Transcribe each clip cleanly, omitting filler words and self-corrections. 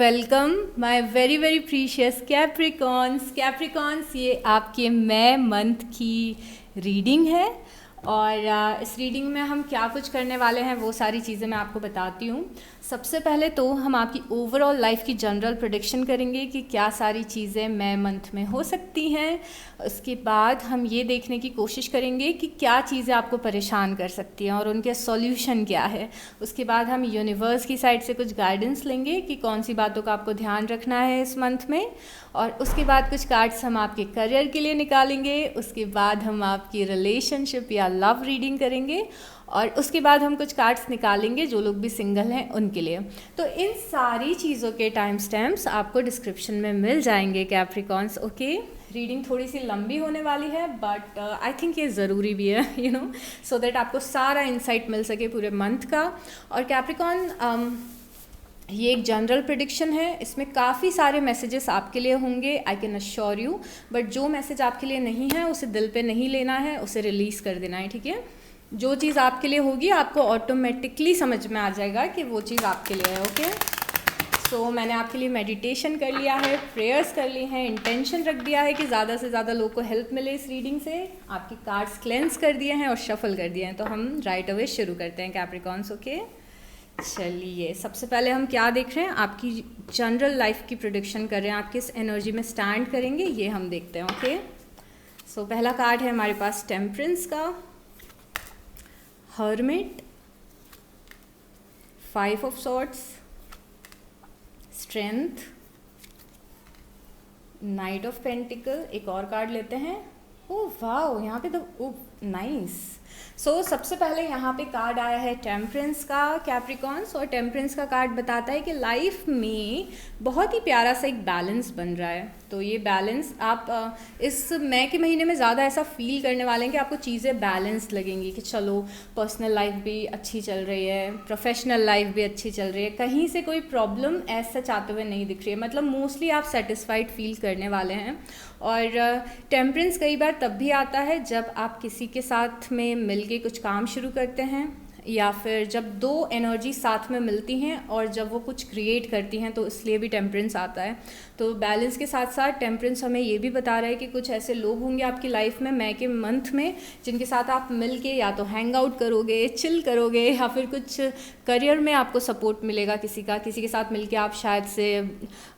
Welcome my very very precious Capricorns. ये आपके मई month की रीडिंग है और इस रीडिंग में हम क्या कुछ करने वाले हैं वो सारी चीज़ें मैं आपको बताती हूँ। सबसे पहले तो हम आपकी ओवरऑल लाइफ की जनरल प्रेडिक्शन करेंगे कि क्या सारी चीज़ें मई मंथ में हो सकती हैं। उसके बाद हम ये देखने की कोशिश करेंगे कि क्या चीज़ें आपको परेशान कर सकती हैं और उनके सॉल्यूशन क्या है। उसके बाद हम यूनिवर्स की साइड से कुछ गाइडेंस लेंगे कि कौन सी बातों का आपको ध्यान रखना है इस मंथ में। और उसके बाद कुछ कार्ड्स हम आपके करियर के लिए निकालेंगे। उसके बाद हम आपकी रिलेशनशिप या लव रीडिंग करेंगे और उसके बाद हम कुछ कार्ड्स निकालेंगे जो लोग भी सिंगल हैं उनके लिए। तो इन सारी चीज़ों के टाइम स्टैम्प्स आपको डिस्क्रिप्शन में मिल जाएंगे कैप्रिकॉन्स। ओके, रीडिंग थोड़ी सी लंबी होने वाली है बट आई थिंक ये ज़रूरी भी है सो दैट आपको सारा इंसाइट मिल सके पूरे मंथ का। और कैप्रिकॉन ये एक जनरल प्रेडिक्शन है, इसमें काफ़ी सारे मैसेजेस आपके लिए होंगे, I can assure you. But जो मैसेज आपके लिए नहीं है उसे दिल पे नहीं लेना है, उसे रिलीज़ कर देना है, ठीक है। जो चीज़ आपके लिए होगी आपको ऑटोमेटिकली समझ में आ जाएगा कि वो चीज़ आपके लिए है। ओके, सो मैंने आपके लिए मेडिटेशन कर लिया है, प्रेयर्स कर ली हैं, इंटेंशन रख दिया है कि ज़्यादा से ज़्यादा लोगों को हेल्प मिले इस रीडिंग से। आपके कार्ड्स क्लेंस कर दिए हैं और शफल कर दिए हैं। तो हम राइट अवे शुरू करते हैं कैप्रिकॉन्स। ओके, चलिए सबसे पहले हम क्या देख रहे हैं, आपकी जनरल लाइफ की प्रेडिक्शन कर रहे हैं, आप किस एनर्जी में स्टैंड करेंगे ये हम देखते हैं। ओके, सो पहला कार्ड है हमारे पास टेम्परेंस का, hermit, 5 of swords, strength, night of pentacle. एक और कार्ड लेते हैं। ओह वाह, यहाँ पे तो ओह नाइस। सो सबसे पहले यहाँ पे कार्ड आया है टेम्परेंस का कैप्रिकॉन्स, और टेम्परेंस का कार्ड बताता है कि लाइफ में बहुत ही प्यारा सा एक बैलेंस बन रहा है। तो ये बैलेंस आप इस मई के महीने में ज़्यादा ऐसा फील करने वाले हैं कि आपको चीज़ें बैलेंस लगेंगी कि चलो पर्सनल लाइफ भी अच्छी चल रही है, प्रोफेशनल लाइफ भी अच्छी चल रही है, कहीं से कोई प्रॉब्लम ऐसा चाहते हुए नहीं दिख रही है। मतलब मोस्टली आप सेटिस्फाइड फील करने वाले हैं। और टेम्परेंस कई बार तब भी आता है जब आप किसी के साथ में मिलके कुछ काम शुरू करते हैं, या फिर जब दो एनर्जी साथ में मिलती हैं और जब वो कुछ क्रिएट करती हैं, तो इसलिए भी टेम्परेंस आता है। तो बैलेंस के साथ साथ टेम्परेंस हमें ये भी बता रहा है कि कुछ ऐसे लोग होंगे आपकी लाइफ में मई के मंथ में जिनके साथ आप मिलके या तो हैंग आउट करोगे, चिल करोगे, या फिर कुछ करियर में आपको सपोर्ट मिलेगा किसी के साथ मिलके आप शायद से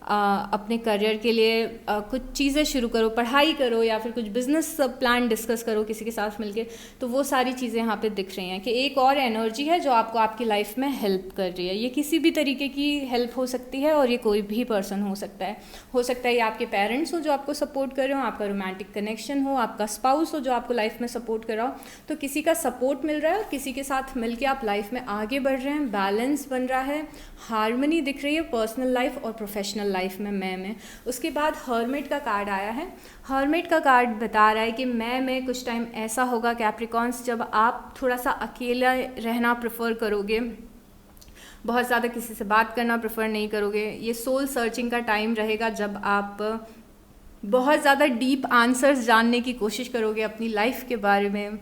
अपने करियर के लिए कुछ चीज़ें शुरू करो, पढ़ाई करो, या फिर कुछ बिजनेस प्लान डिस्कस करो किसी के साथ मिलके। तो वो सारी चीज़ें यहाँ पे दिख रही हैं कि एक और एनर्जी है जो आपको आपकी लाइफ में हेल्प कर रही है। ये किसी भी तरीके की हेल्प हो सकती है और ये कोई भी पर्सन हो सकता है। ये आपके पेरेंट्स हो जो आपको सपोर्ट कर रहे हो, आपका रोमांटिक कनेक्शन हो, आपका स्पाउस हो जो आपको लाइफ में सपोर्ट कर रहा हो। तो किसी का सपोर्ट मिल रहा है और किसी के साथ मिलके आप लाइफ में आगे बढ़ रहे हैं, बैलेंस बन रहा है, हार्मनी दिख रही है पर्सनल लाइफ और प्रोफेशनल लाइफ में मई में। उसके बाद हर्मिट का कार्ड आया है। हर्मिट का कार्ड बता रहा है कि मई में कुछ टाइम ऐसा होगा कैप्रिकॉन्स जब आप थोड़ा सा अकेला रहना प्रेफर करोगे, बहुत ज़्यादा किसी से बात करना प्रेफर नहीं करोगे। ये सोल सर्चिंग का टाइम रहेगा जब आप बहुत ज़्यादा डीप आंसर्स जानने की कोशिश करोगे अपनी लाइफ के बारे में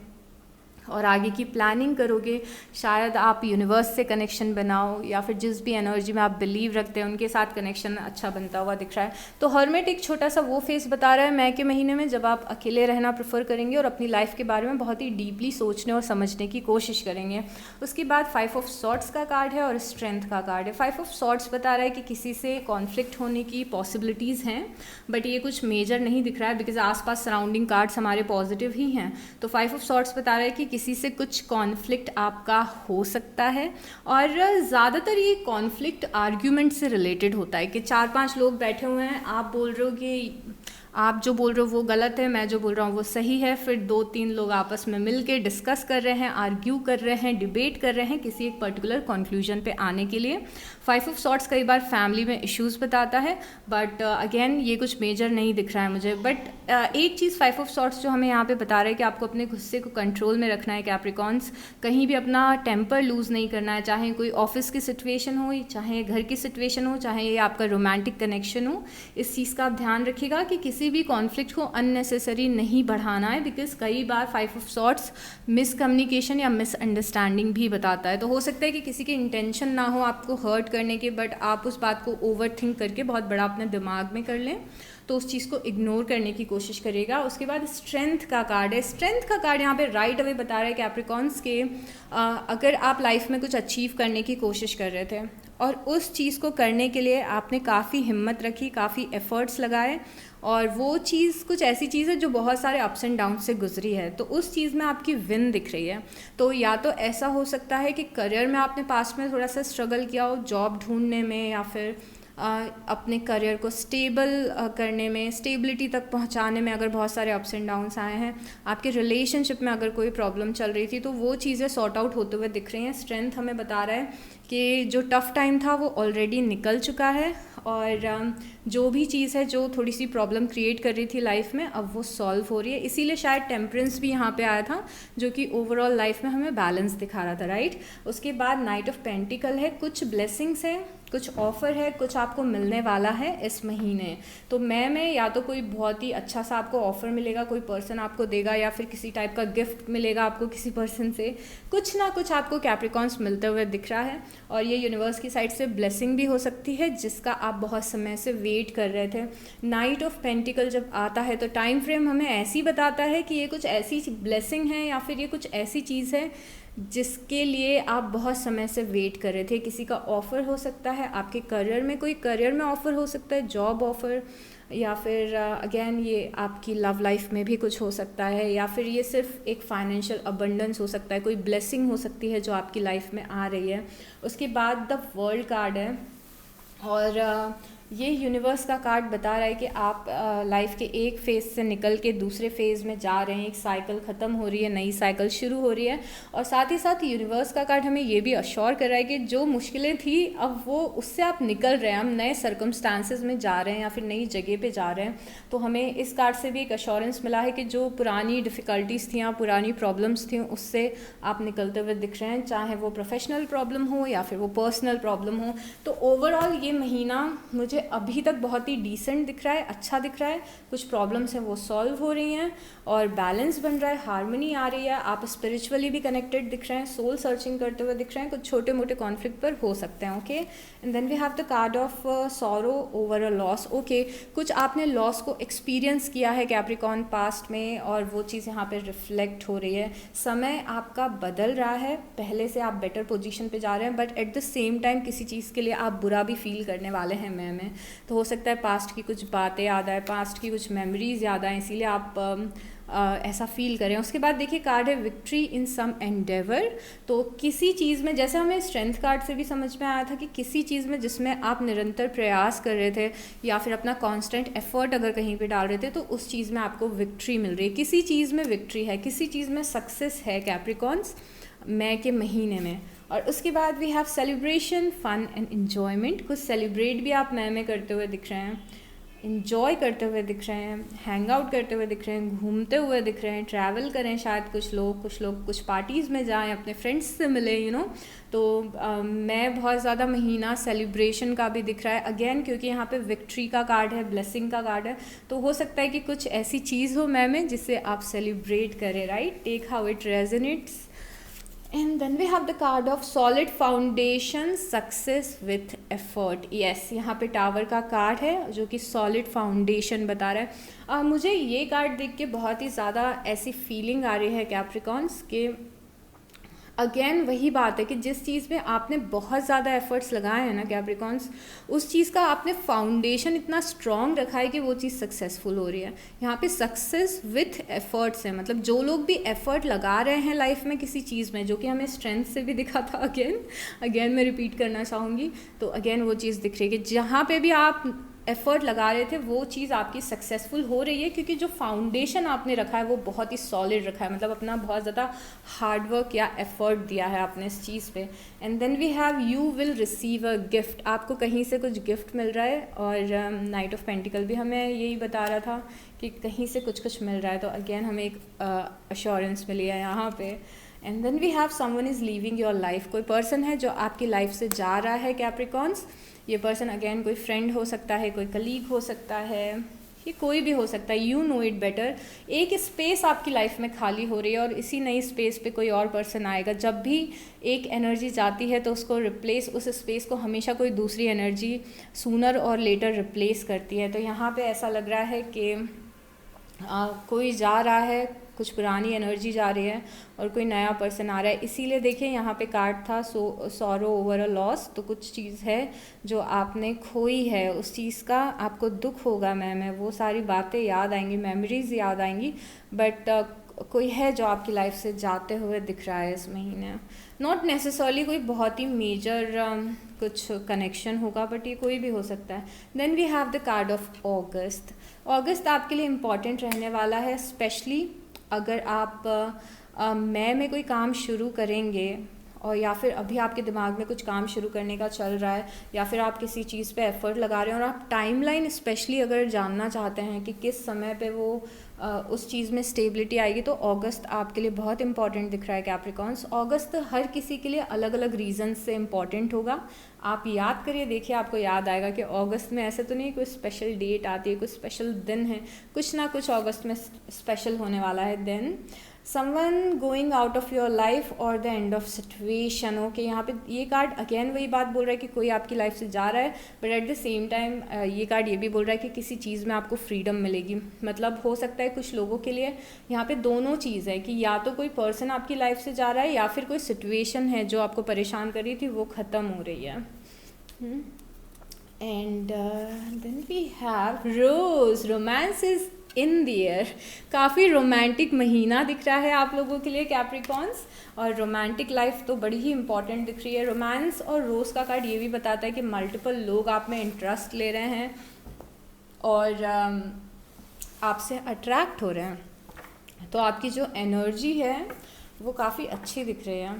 और आगे की प्लानिंग करोगे। शायद आप यूनिवर्स से कनेक्शन बनाओ या फिर जिस भी एनर्जी में आप बिलीव रखते हैं उनके साथ कनेक्शन अच्छा बनता हुआ दिख रहा है। तो हर्मिट एक छोटा सा वो फेस बता रहा है मई के महीने में जब आप अकेले रहना प्रेफर करेंगे और अपनी लाइफ के बारे में बहुत ही डीपली सोचने और समझने की कोशिश करेंगे। उसके बाद 5 ऑफ सॉर्ड्स का कार्ड है और स्ट्रेंथ का कार्ड है। 5 ऑफ सॉर्ड्स बता रहा है कि किसी से कॉन्फ्लिक्ट होने की पॉसिबिलिटीज़ हैं, बट ये कुछ मेजर नहीं दिख रहा है बिकॉज आसपास सराउंडिंग कार्ड्स हमारे पॉजिटिव ही हैं। तो 5 ऑफ सॉर्ड्स बता रहा है कि किसी से कुछ कॉन्फ्लिक्ट आपका हो सकता है, और ज़्यादातर ये कॉन्फ्लिक्ट आर्ग्यूमेंट से रिलेटेड होता है कि 4-5 लोग बैठे हुए हैं, आप बोल रहे हो कि आप जो बोल रहे हो वो गलत है, मैं जो बोल रहा हूँ वो सही है। फिर 2-3 लोग आपस में मिल के डिस्कस कर रहे हैं, आर्ग्यू कर रहे हैं, डिबेट कर रहे हैं किसी एक पर्टिकुलर कंक्लूजन पे आने के लिए। 5 ऑफ सॉर्ड्स कई बार फैमिली में इश्यूज़ बताता है, बट अगेन ये कुछ मेजर नहीं दिख रहा है मुझे। बट एक चीज़ 5 ऑफ सॉर्ड्स जो हमें यहाँ पे बता रहा है कि आपको अपने गुस्से को कंट्रोल में रखना है कैप्रिकॉन्स, कहीं भी अपना टेम्पर लूज़ नहीं करना है, चाहे कोई ऑफिस की सिचुएशन हो, चाहे घर की सिचुएशन हो, चाहे ये आपका रोमांटिक कनेक्शन हो। इस चीज़ का आप ध्यान रखिएगा कि किसी किसी भी कॉन्फ्लिक्ट को अननेसेसरी नहीं बढ़ाना है, बिकॉज कई बार 5 ऑफ सॉर्ट्स मिसकम्युनिकेशन या मिसअंडरस्टैंडिंग भी बताता है। तो हो सकता है कि किसी की इंटेंशन ना हो आपको हर्ट करने की, बट आप उस बात को ओवर थिंक करके बहुत बड़ा अपने दिमाग में कर लें, तो उस चीज़ को इग्नोर करने की कोशिश करेगा। उसके बाद स्ट्रेंथ का कार्ड है। स्ट्रेंथ का कार्ड यहाँ पे राइट अवे बता रहा है कैप्रिकॉन्स के अगर आप लाइफ में कुछ अचीव करने की कोशिश कर रहे थे और उस चीज़ को करने के लिए आपने काफ़ी हिम्मत रखी, काफ़ी एफर्ट्स लगाए, और वो चीज़ कुछ ऐसी चीज़ है जो बहुत सारे अप्स एंड डाउन से गुजरी है, तो उस चीज़ में आपकी विन दिख रही है। तो या तो ऐसा हो सकता है कि करियर में आपने पास्ट में थोड़ा सा स्ट्रगल किया हो जॉब ढूंढने में, या फिर अपने करियर को स्टेबल करने में, स्टेबिलिटी तक पहुंचाने में अगर बहुत सारे अप्स एंड डाउन्स आए हैं। आपके रिलेशनशिप में अगर कोई प्रॉब्लम चल रही थी तो वो चीज़ें सॉर्ट आउट होते हुए दिख रही हैं। स्ट्रेंथ हमें बता रहा है कि जो टफ़ टाइम था वो ऑलरेडी निकल चुका है, और जो भी चीज़ है जो थोड़ी सी प्रॉब्लम क्रिएट कर रही थी लाइफ में, अब वो सॉल्व हो रही है। इसीलिए शायद टेम्परेंस भी यहाँ पे आया था, जो कि ओवरऑल लाइफ में हमें बैलेंस दिखा रहा था, राइट। उसके बाद नाइट ऑफ पेंटिकल है। कुछ ब्लेसिंग्स हैं, कुछ ऑफ़र है, कुछ आपको मिलने वाला है इस महीने। तो मैं या तो कोई बहुत ही अच्छा सा आपको ऑफ़र मिलेगा, कोई पर्सन आपको देगा, या फिर किसी टाइप का गिफ्ट मिलेगा आपको किसी पर्सन से। कुछ ना कुछ आपको कैप्रिकॉन्स मिलते हुए दिख रहा है, और ये यूनिवर्स की साइड से ब्लेसिंग भी हो सकती है जिसका आप बहुत समय से वेट कर रहे थे। नाइट ऑफ पेंटिकल जब आता है तो टाइम फ्रेम हमें ऐसी बताता है कि ये कुछ ऐसी ब्लेसिंग है या फिर ये कुछ ऐसी चीज़ है जिसके लिए आप बहुत समय से वेट कर रहे थे। किसी का ऑफ़र हो सकता है आपके करियर में, कोई करियर में ऑफ़र हो सकता है, जॉब ऑफ़र, या फिर अगेन ये आपकी लव लाइफ में भी कुछ हो सकता है, या फिर ये सिर्फ एक फाइनेंशियल अबंडेंस हो सकता है, कोई ब्लेसिंग हो सकती है जो आपकी लाइफ में आ रही है। उसके बाद द वर्ल्ड कार्ड है, और ये यूनिवर्स का कार्ड बता रहा है कि आप लाइफ के एक फ़ेज़ से निकल के दूसरे फ़ेज़ में जा रहे हैं। एक साइकिल ख़त्म हो रही है, नई साइकिल शुरू हो रही है। और साथ ही साथ यूनिवर्स का कार्ड हमें ये भी अश्योर कर रहा है कि जो मुश्किलें थी अब वो उससे आप निकल रहे हैं, हम नए सर्कमस्टांसेस में जा रहे हैं या फिर नई जगह पे जा रहे हैं। तो हमें इस कार्ड से भी एक अश्योरेंस मिला है कि जो पुरानी डिफ़िकल्टीज़ थी या पुरानी प्रॉब्लम्स थी उससे आप निकलते हुए दिख रहे हैं, चाहे वो प्रोफेशनल प्रॉब्लम हो या फिर वो पर्सनल प्रॉब्लम हो। तो ओवरऑल ये महीना मुझे अभी तक बहुत ही डिसेंट दिख रहा है, अच्छा दिख रहा है। कुछ प्रॉब्लम्स हैं वो सॉल्व हो रही हैं और बैलेंस बन रहा है, हार्मनी आ रही है, आप स्पिरिचुअली भी कनेक्टेड दिख रहे हैं, सोल सर्चिंग करते हुए दिख रहे हैं। कुछ छोटे मोटे कॉन्फ्लिक्ट पर हो सकते हैं, okay. And then we have the card of sorrow over a loss, okay. कुछ आपने लॉस को एक्सपीरियंस किया है कैप्रिकॉर्न पास्ट में, और वो चीज़ यहाँ पे रिफ्लेक्ट हो रही है। समय आपका बदल रहा है, पहले से आप बेटर पोजीशन पे जा रहे हैं, but at the same time किसी चीज़ के लिए आप बुरा भी फील करने वाले हैं में। तो हो सकता है पास्ट की कुछ बातें याद आए, पास्ट की कुछ मेमोरीज याद आए, इसीलिए आप ऐसा फील करें। उसके बाद देखिए कार्ड है विक्ट्री इन सम एंडेवर। तो किसी चीज़ में, जैसे हमें स्ट्रेंथ कार्ड से भी समझ में आया था कि किसी चीज़ में जिसमें आप निरंतर प्रयास कर रहे थे या फिर अपना कांस्टेंट एफर्ट अगर कहीं पे डाल रहे थे, तो उस चीज़ में आपको विक्ट्री मिल रही है। किसी चीज़ में विक्ट्री है, किसी चीज़ में सक्सेस है कैप्रिकॉर्न्स मई के महीने में। और उसके बाद we have celebration, fun and enjoyment. कुछ सेलिब्रेट भी आप मई में करते हुए दिख रहे हैं, इन्जॉय करते हुए दिख रहे हैं, हैंग आउट करते हुए दिख रहे हैं, घूमते हुए दिख रहे हैं, ट्रैवल करें शायद कुछ लोग कुछ पार्टीज़ में जाएं, अपने फ्रेंड्स से मिले, तो मैं बहुत ज़्यादा महीना सेलिब्रेशन का भी दिख रहा है अगेन, क्योंकि यहाँ पे विक्ट्री का कार्ड है, ब्लेसिंग का कार्ड है। तो हो सकता है कि कुछ ऐसी चीज़ हो में जिससे आप सेलिब्रेट करें, right. Take how it resonates. And then we have the card of solid foundation, success with effort. Yes, यहाँ पे टावर का कार्ड है जो कि solid foundation बता रहा है। मुझे ये कार्ड देख के बहुत ही ज़्यादा ऐसी फीलिंग आ रही है कैप्रिकॉर्न्स के, अगेन वही बात है कि जिस चीज़ में आपने बहुत ज़्यादा एफर्ट्स लगाए हैं ना कैप्रिकॉर्न्स, उस चीज़ का आपने फाउंडेशन इतना स्ट्रॉन्ग रखा है कि वो चीज़ सक्सेसफुल हो रही है। यहाँ पे सक्सेस विथ एफर्ट्स है, मतलब जो लोग भी एफर्ट लगा रहे हैं लाइफ में किसी चीज़ में, जो कि हमें स्ट्रेंथ से भी दिखा था, अगेन मैं रिपीट करना चाहूँगी। तो अगेन वो चीज़ दिख रही है कि जहाँ पे भी आप एफ़र्ट लगा रहे थे वो चीज़ आपकी सक्सेसफुल हो रही है, क्योंकि जो फाउंडेशन आपने रखा है वो बहुत ही सॉलिड रखा है, मतलब अपना बहुत ज़्यादा हार्डवर्क या एफ़र्ट दिया है आपने इस चीज़ पे। And then we have you will receive a gift. आपको कहीं से कुछ गिफ्ट मिल रहा है, और नाइट ऑफ पेंटिकल भी हमें यही बता रहा था कि कहीं से कुछ मिल रहा है। तो अगेन हमें एक अश्योरेंस मिली है यहाँ पे। And then we have someone is leaving your life. कोई पर्सन है जो आपकी लाइफ से जा रहा है कैप्रिकॉर्न्स। ये पर्सन अगेन कोई फ्रेंड हो सकता है, कोई कलीग हो सकता है, ये कोई भी हो सकता है, यू नो इट बेटर। एक स्पेस आपकी लाइफ में खाली हो रही है और इसी नई स्पेस पे कोई और पर्सन आएगा। जब भी एक एनर्जी जाती है तो उसको रिप्लेस, उस स्पेस को हमेशा कोई दूसरी एनर्जी सूनर और लेटर रिप्लेस करती है। तो यहाँ पे ऐसा लग रहा है कि कोई जा रहा है, कुछ पुरानी एनर्जी जा रही है और कोई नया पर्सन आ रहा है। इसीलिए देखिए यहाँ पे कार्ड था सॉरो ओवर अ लॉस। तो कुछ चीज़ है जो आपने खोई है, उस चीज़ का आपको दुख होगा मैम, वो सारी बातें याद आएंगी, मेमोरीज याद आएंगी, बट कोई है जो आपकी लाइफ से जाते हुए दिख रहा है इस महीने। नॉट नेसेसरली कोई बहुत ही मेजर कुछ कनेक्शन होगा, बट ये कोई भी हो सकता है। Then we have the card of August. August आपके लिए इम्पॉर्टेंट रहने वाला है, स्पेशली अगर आप मई में कोई काम शुरू करेंगे और या फिर अभी आपके दिमाग में कुछ काम शुरू करने का चल रहा है या फिर आप किसी चीज़ पे एफर्ट लगा रहे हैं और आप टाइमलाइन स्पेशली अगर जानना चाहते हैं कि किस समय पे वो उस चीज़ में स्टेबिलिटी आएगी, तो अगस्त आपके लिए बहुत इंपॉर्टेंट दिख रहा है कैप्रिकॉन्स। अगस्त हर किसी के लिए अलग अलग रीज़न से इम्पॉर्टेंट होगा। आप याद करिए, देखिए आपको याद आएगा कि अगस्त में ऐसे तो नहीं कोई स्पेशल डेट आती है, कोई स्पेशल दिन है, कुछ ना कुछ अगस्त में स्पेशल होने वाला है। Then someone going out of your life और the end of situation. Okay, यहाँ पे ये कार्ड अगेन वही बात बोल रहा है कि कोई आपकी लाइफ से जा रहा है, but at the same time ये कार्ड ये भी बोल रहा है कि किसी चीज़ में आपको फ्रीडम मिलेगी। मतलब हो सकता है कुछ लोगों के लिए यहाँ पे दोनों चीज़ है कि या तो कोई पर्सन आपकी लाइफ से जा रहा है या फिर कोई सिचुएशन है जो आपको परेशान कर रही थी वो ख़त्म हो रही है। And then we have rose, romance is in the air. काफ़ी रोमांटिक महीना दिख रहा है आप लोगों के लिए कैप्रिकॉन्स, और रोमांटिक लाइफ तो बड़ी ही इंपॉर्टेंट दिख रही है। रोमांस और रोज़ का कार्ड ये भी बताता है कि मल्टीपल लोग आप में इंटरेस्ट ले रहे हैं और आपसे अट्रैक्ट हो रहे हैं। तो आपकी जो एनर्जी है वो काफ़ी अच्छी दिख रही है।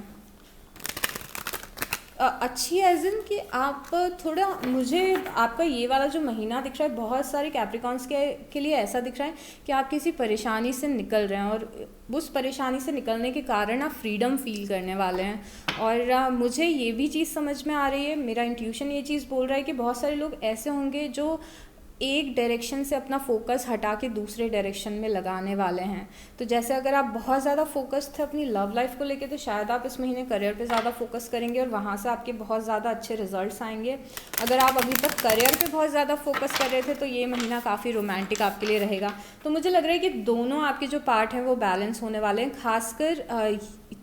अच्छी एज इन कि आप थोड़ा, मुझे आपका ये वाला जो महीना दिख रहा है बहुत सारे कैप्रिकॉन्स के लिए ऐसा दिख रहा है कि आप किसी परेशानी से निकल रहे हैं और उस परेशानी से निकलने के कारण आप फ्रीडम फील करने वाले हैं। और मुझे ये भी चीज़ समझ में आ रही है, मेरा इंट्यूशन ये चीज़ बोल रहा है कि बहुत सारे लोग ऐसे होंगे जो एक डायरेक्शन से अपना फोकस हटा के दूसरे डायरेक्शन में लगाने वाले हैं। तो जैसे अगर आप बहुत ज़्यादा फोकस थे अपनी लव लाइफ को लेके, तो शायद आप इस महीने करियर पे ज़्यादा फोकस करेंगे और वहाँ से आपके बहुत ज़्यादा अच्छे रिजल्ट्स आएंगे। अगर आप अभी तक करियर पे बहुत ज़्यादा फोकस कर रहे थे तो ये महीना काफ़ी रोमांटिक आपके लिए रहेगा। तो मुझे लग रहा है कि दोनों आपके जो पार्ट हैं वो बैलेंस होने वाले हैं। खासकर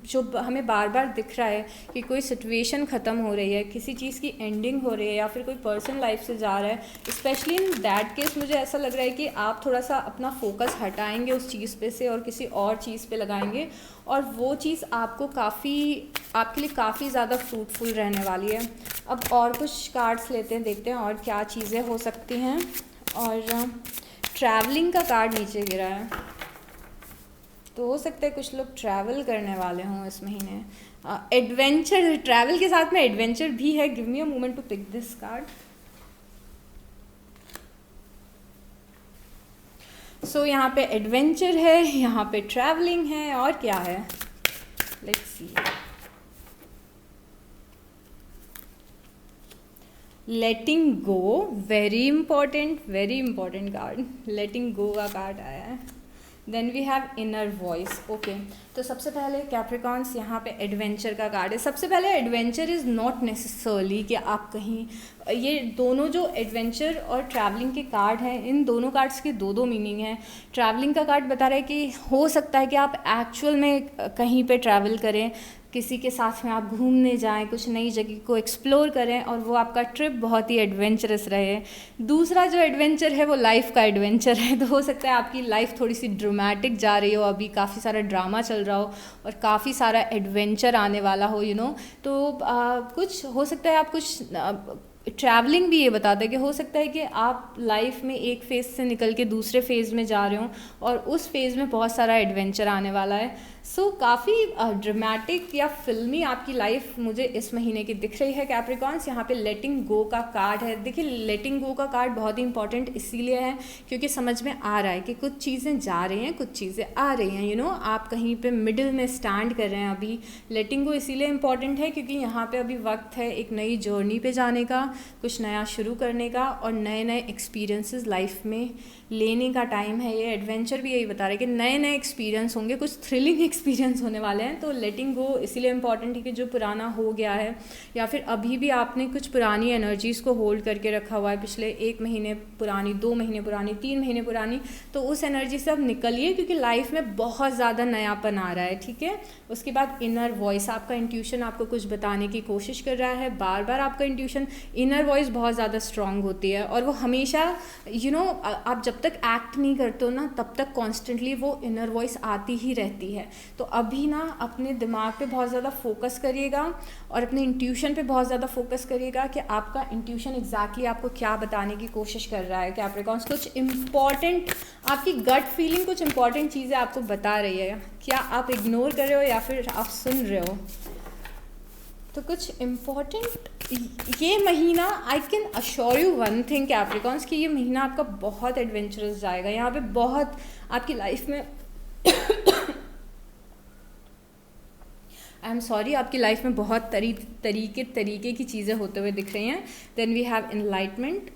जो हमें बार बार दिख रहा है कि कोई सिचुएशन ख़त्म हो रही है, किसी चीज़ की एंडिंग हो रही है या फिर कोई पर्सन लाइफ से जा रहा है, स्पेशली इन दैट केस मुझे ऐसा लग रहा है कि आप थोड़ा सा अपना फोकस हटाएंगे उस चीज़ पे से और किसी और चीज़ पे लगाएंगे और वो चीज़ आपको आपके लिए काफ़ी ज़्यादा फ्रूटफुल रहने वाली है। अब और कुछ कार्ड्स लेते हैं, देखते हैं और क्या चीज़ें हो सकती हैं। और ट्रैवलिंग का कार्ड नीचे गिरा है, तो हो सकता है कुछ लोग ट्रैवल करने वाले हों इस महीने। एडवेंचर, ट्रैवल के साथ में एडवेंचर भी है। Give me a moment to pick this card. So यहाँ पे एडवेंचर है, यहाँ पे ट्रैवलिंग है, और क्या है, let's see. Letting go, very important card. Letting go का कार्ड आया है। Then we have inner voice. Okay, तो सबसे पहले कैप्रिकॉन्स यहाँ पे एडवेंचर का कार्ड है। सबसे पहले एडवेंचर इज़ नॉट नेसेसरली कि आप कहीं, ये दोनों जो एडवेंचर और ट्रैवलिंग के कार्ड हैं, इन दोनों कार्ड्स के दो मीनिंग हैं। ट्रैवलिंग का कार्ड बता रहा है कि हो सकता है कि आप एक्चुअल में कहीं पे ट्रैवल करें, किसी के साथ में आप घूमने जाएं, कुछ नई जगह को एक्सप्लोर करें और वो आपका ट्रिप बहुत ही एडवेंचरस रहे। दूसरा जो एडवेंचर है वो लाइफ का एडवेंचर है। तो हो सकता है आपकी लाइफ थोड़ी सी ड्रामेटिक जा रही हो, अभी काफ़ी सारा ड्रामा चल रहा हो और काफ़ी सारा एडवेंचर आने वाला हो, तो कुछ हो सकता है आप कुछ ट्रैवलिंग भी ये बताता है कि हो सकता है कि आप लाइफ में एक फ़ेज़ से निकल के दूसरे फेज़ में जा रहे हो और उस फेज़ में बहुत सारा एडवेंचर आने वाला है। सो काफ़ी ड्रामेटिक या फिल्मी आपकी लाइफ मुझे इस महीने की दिख रही है कैप्रिकॉन्स। यहाँ पे लेटिंग गो का कार्ड है। देखिए, लेटिंग गो का कार्ड बहुत ही इंपॉर्टेंट इसीलिए है क्योंकि समझ में आ रहा है कि कुछ चीज़ें जा रही हैं, कुछ चीज़ें आ रही हैं। आप कहीं पे मिडिल में स्टैंड कर रहे हैं अभी। लेटिंग गो इसीलिए इम्पॉर्टेंट है क्योंकि यहाँ पे अभी वक्त है एक नई जर्नी पे जाने का, कुछ नया शुरू करने का और नए नए एक्सपीरियंसेस लाइफ में लेने का टाइम है। ये एडवेंचर भी यही बता रहा है कि नए नए एक्सपीरियंस होंगे, कुछ थ्रिलिंग एक्सपीरियंस होने वाले हैं। तो लेटिंग गो इसीलिए इम्पॉर्टेंट है कि जो पुराना हो गया है या फिर अभी भी आपने कुछ पुरानी एनर्जीज़ को होल्ड करके रखा हुआ है, पिछले 1 महीने पुरानी, 2 महीने पुरानी, 3 महीने पुरानी, तो उस एनर्जी से अब निकलिए, क्योंकि लाइफ में बहुत ज़्यादा नयापन आ रहा है। ठीक है। उसके बाद इनर वॉइस, आपका इंट्यूशन आपको कुछ बताने की कोशिश कर रहा है, बार बार आपका इंट्यूशन, इनर वॉइस बहुत ज़्यादा स्ट्रांग होती है और वो हमेशा आप जब तक एक्ट नहीं करते हो ना तब तक कॉन्स्टेंटली वो इनर वॉइस आती ही रहती है। तो अभी ना अपने दिमाग पे बहुत ज़्यादा फोकस करिएगा और अपने इंट्यूशन पे बहुत ज़्यादा फोकस करिएगा कि आपका इंट्यूशन एग्जैक्टली आपको क्या बताने की कोशिश कर रहा है। कैप्रिकॉर्न्स, कुछ इम्पॉर्टेंट, आपकी गट फीलिंग कुछ इंपॉर्टेंट चीज़ें आपको बता रही है, क्या आप इग्नोर कर रहे हो या फिर आप सुन रहे हो। तो कुछ इम्पॉर्टेंट, ये महीना I can assure you one thing Capricorns, कि ये महीना आपका बहुत एडवेंचरस जाएगा। यहाँ पे बहुत आपकी लाइफ में आई एम सॉरी, आपकी लाइफ में बहुत तरीके की चीज़ें होते हुए दिख रही हैं। Then we have enlightenment.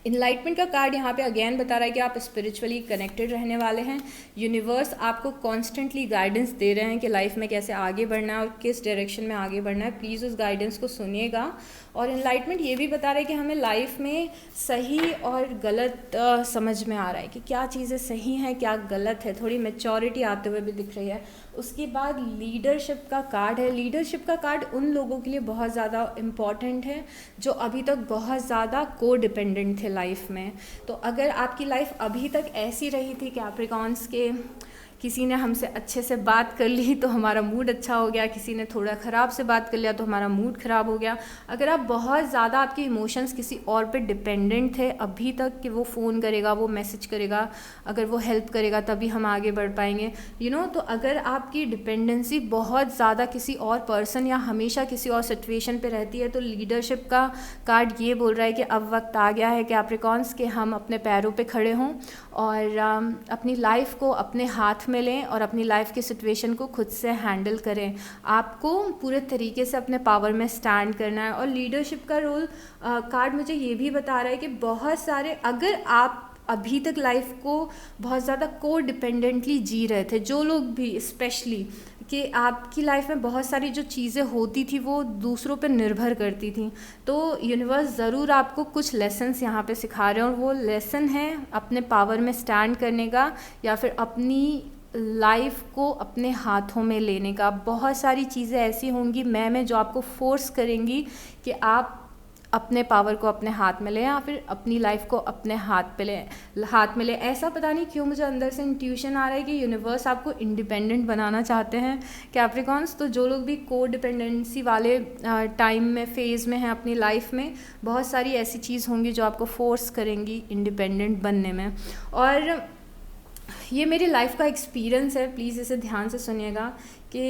Enlightenment का कार्ड यहाँ पे अगेन बता रहा है कि आप स्पिरिचुअली कनेक्टेड रहने वाले हैं। यूनिवर्स आपको कॉन्स्टेंटली गाइडेंस दे रहे हैं कि लाइफ में कैसे आगे बढ़ना है और किस डायरेक्शन में आगे बढ़ना है। प्लीज़ उस गाइडेंस को सुनिएगा। और इनलाइटमेंट ये भी बता रहा है कि हमें लाइफ में सही और गलत समझ में आ रहा है कि क्या चीज़ें सही हैं क्या गलत है, थोड़ी मैच्योरिटी आते हुए भी दिख रही है। उसके बाद लीडरशिप का कार्ड है। लीडरशिप का कार्ड उन लोगों के लिए बहुत ज़्यादा इम्पॉर्टेंट है जो अभी तक बहुत ज़्यादा को डिपेंडेंट थे लाइफ में। तो अगर आपकी लाइफ अभी तक ऐसी रही थी कैप्रिकॉर्न्स के, किसी ने हमसे अच्छे से बात कर ली तो हमारा मूड अच्छा हो गया, किसी ने थोड़ा ख़राब से बात कर लिया तो हमारा मूड ख़राब हो गया, अगर आप बहुत ज़्यादा आपके इमोशंस किसी और पे डिपेंडेंट थे अभी तक कि वो फ़ोन करेगा, वो मैसेज करेगा, अगर वो हेल्प करेगा तभी हम आगे बढ़ पाएंगे, तो अगर आपकी डिपेंडेंसी बहुत ज़्यादा किसी और पर्सन या हमेशा किसी और सिचुएशन पे रहती है, तो लीडरशिप का कार्ड ये बोल रहा है कि अब वक्त आ गया है कैप्रिकॉर्न्स के हम अपने पैरों पे खड़े हों और अपनी लाइफ को अपने हाथ में लें और अपनी लाइफ की सिचुएशन को खुद से हैंडल करें। आपको पूरे तरीके से अपने पावर में स्टैंड करना है। और लीडरशिप का रोल कार्ड मुझे ये भी बता रहा है कि बहुत सारे, अगर आप अभी तक लाइफ को बहुत ज़्यादा को डिपेंडेंटली जी रहे थे, जो लोग भी स्पेशली कि आपकी लाइफ में बहुत सारी जो चीज़ें होती थी वो दूसरों पर निर्भर करती थी, तो यूनिवर्स ज़रूर आपको कुछ लेसन्स यहाँ पे सिखा रहे हैं और वो लेसन है अपने पावर में स्टैंड करने का या फिर अपनी लाइफ को अपने हाथों में लेने का। बहुत सारी चीज़ें ऐसी होंगी मैं जो आपको फोर्स करेंगी कि आप अपने पावर को अपने हाथ में लें या फिर अपनी लाइफ को अपने हाथ में लें। ऐसा पता नहीं क्यों मुझे अंदर से इंट्यूशन आ रहा है कि यूनिवर्स आपको इंडिपेंडेंट बनाना चाहते हैं कैप्रिकॉर्न्स। तो जो लोग भी को डिपेंडेंसी वाले टाइम में फेज़ में हैं अपनी लाइफ में, बहुत सारी ऐसी चीज़ होंगी जो आपको फोर्स करेंगी इंडिपेंडेंट बनने में। और ये मेरी लाइफ का एक्सपीरियंस है, प्लीज़ इसे ध्यान से सुनिएगा कि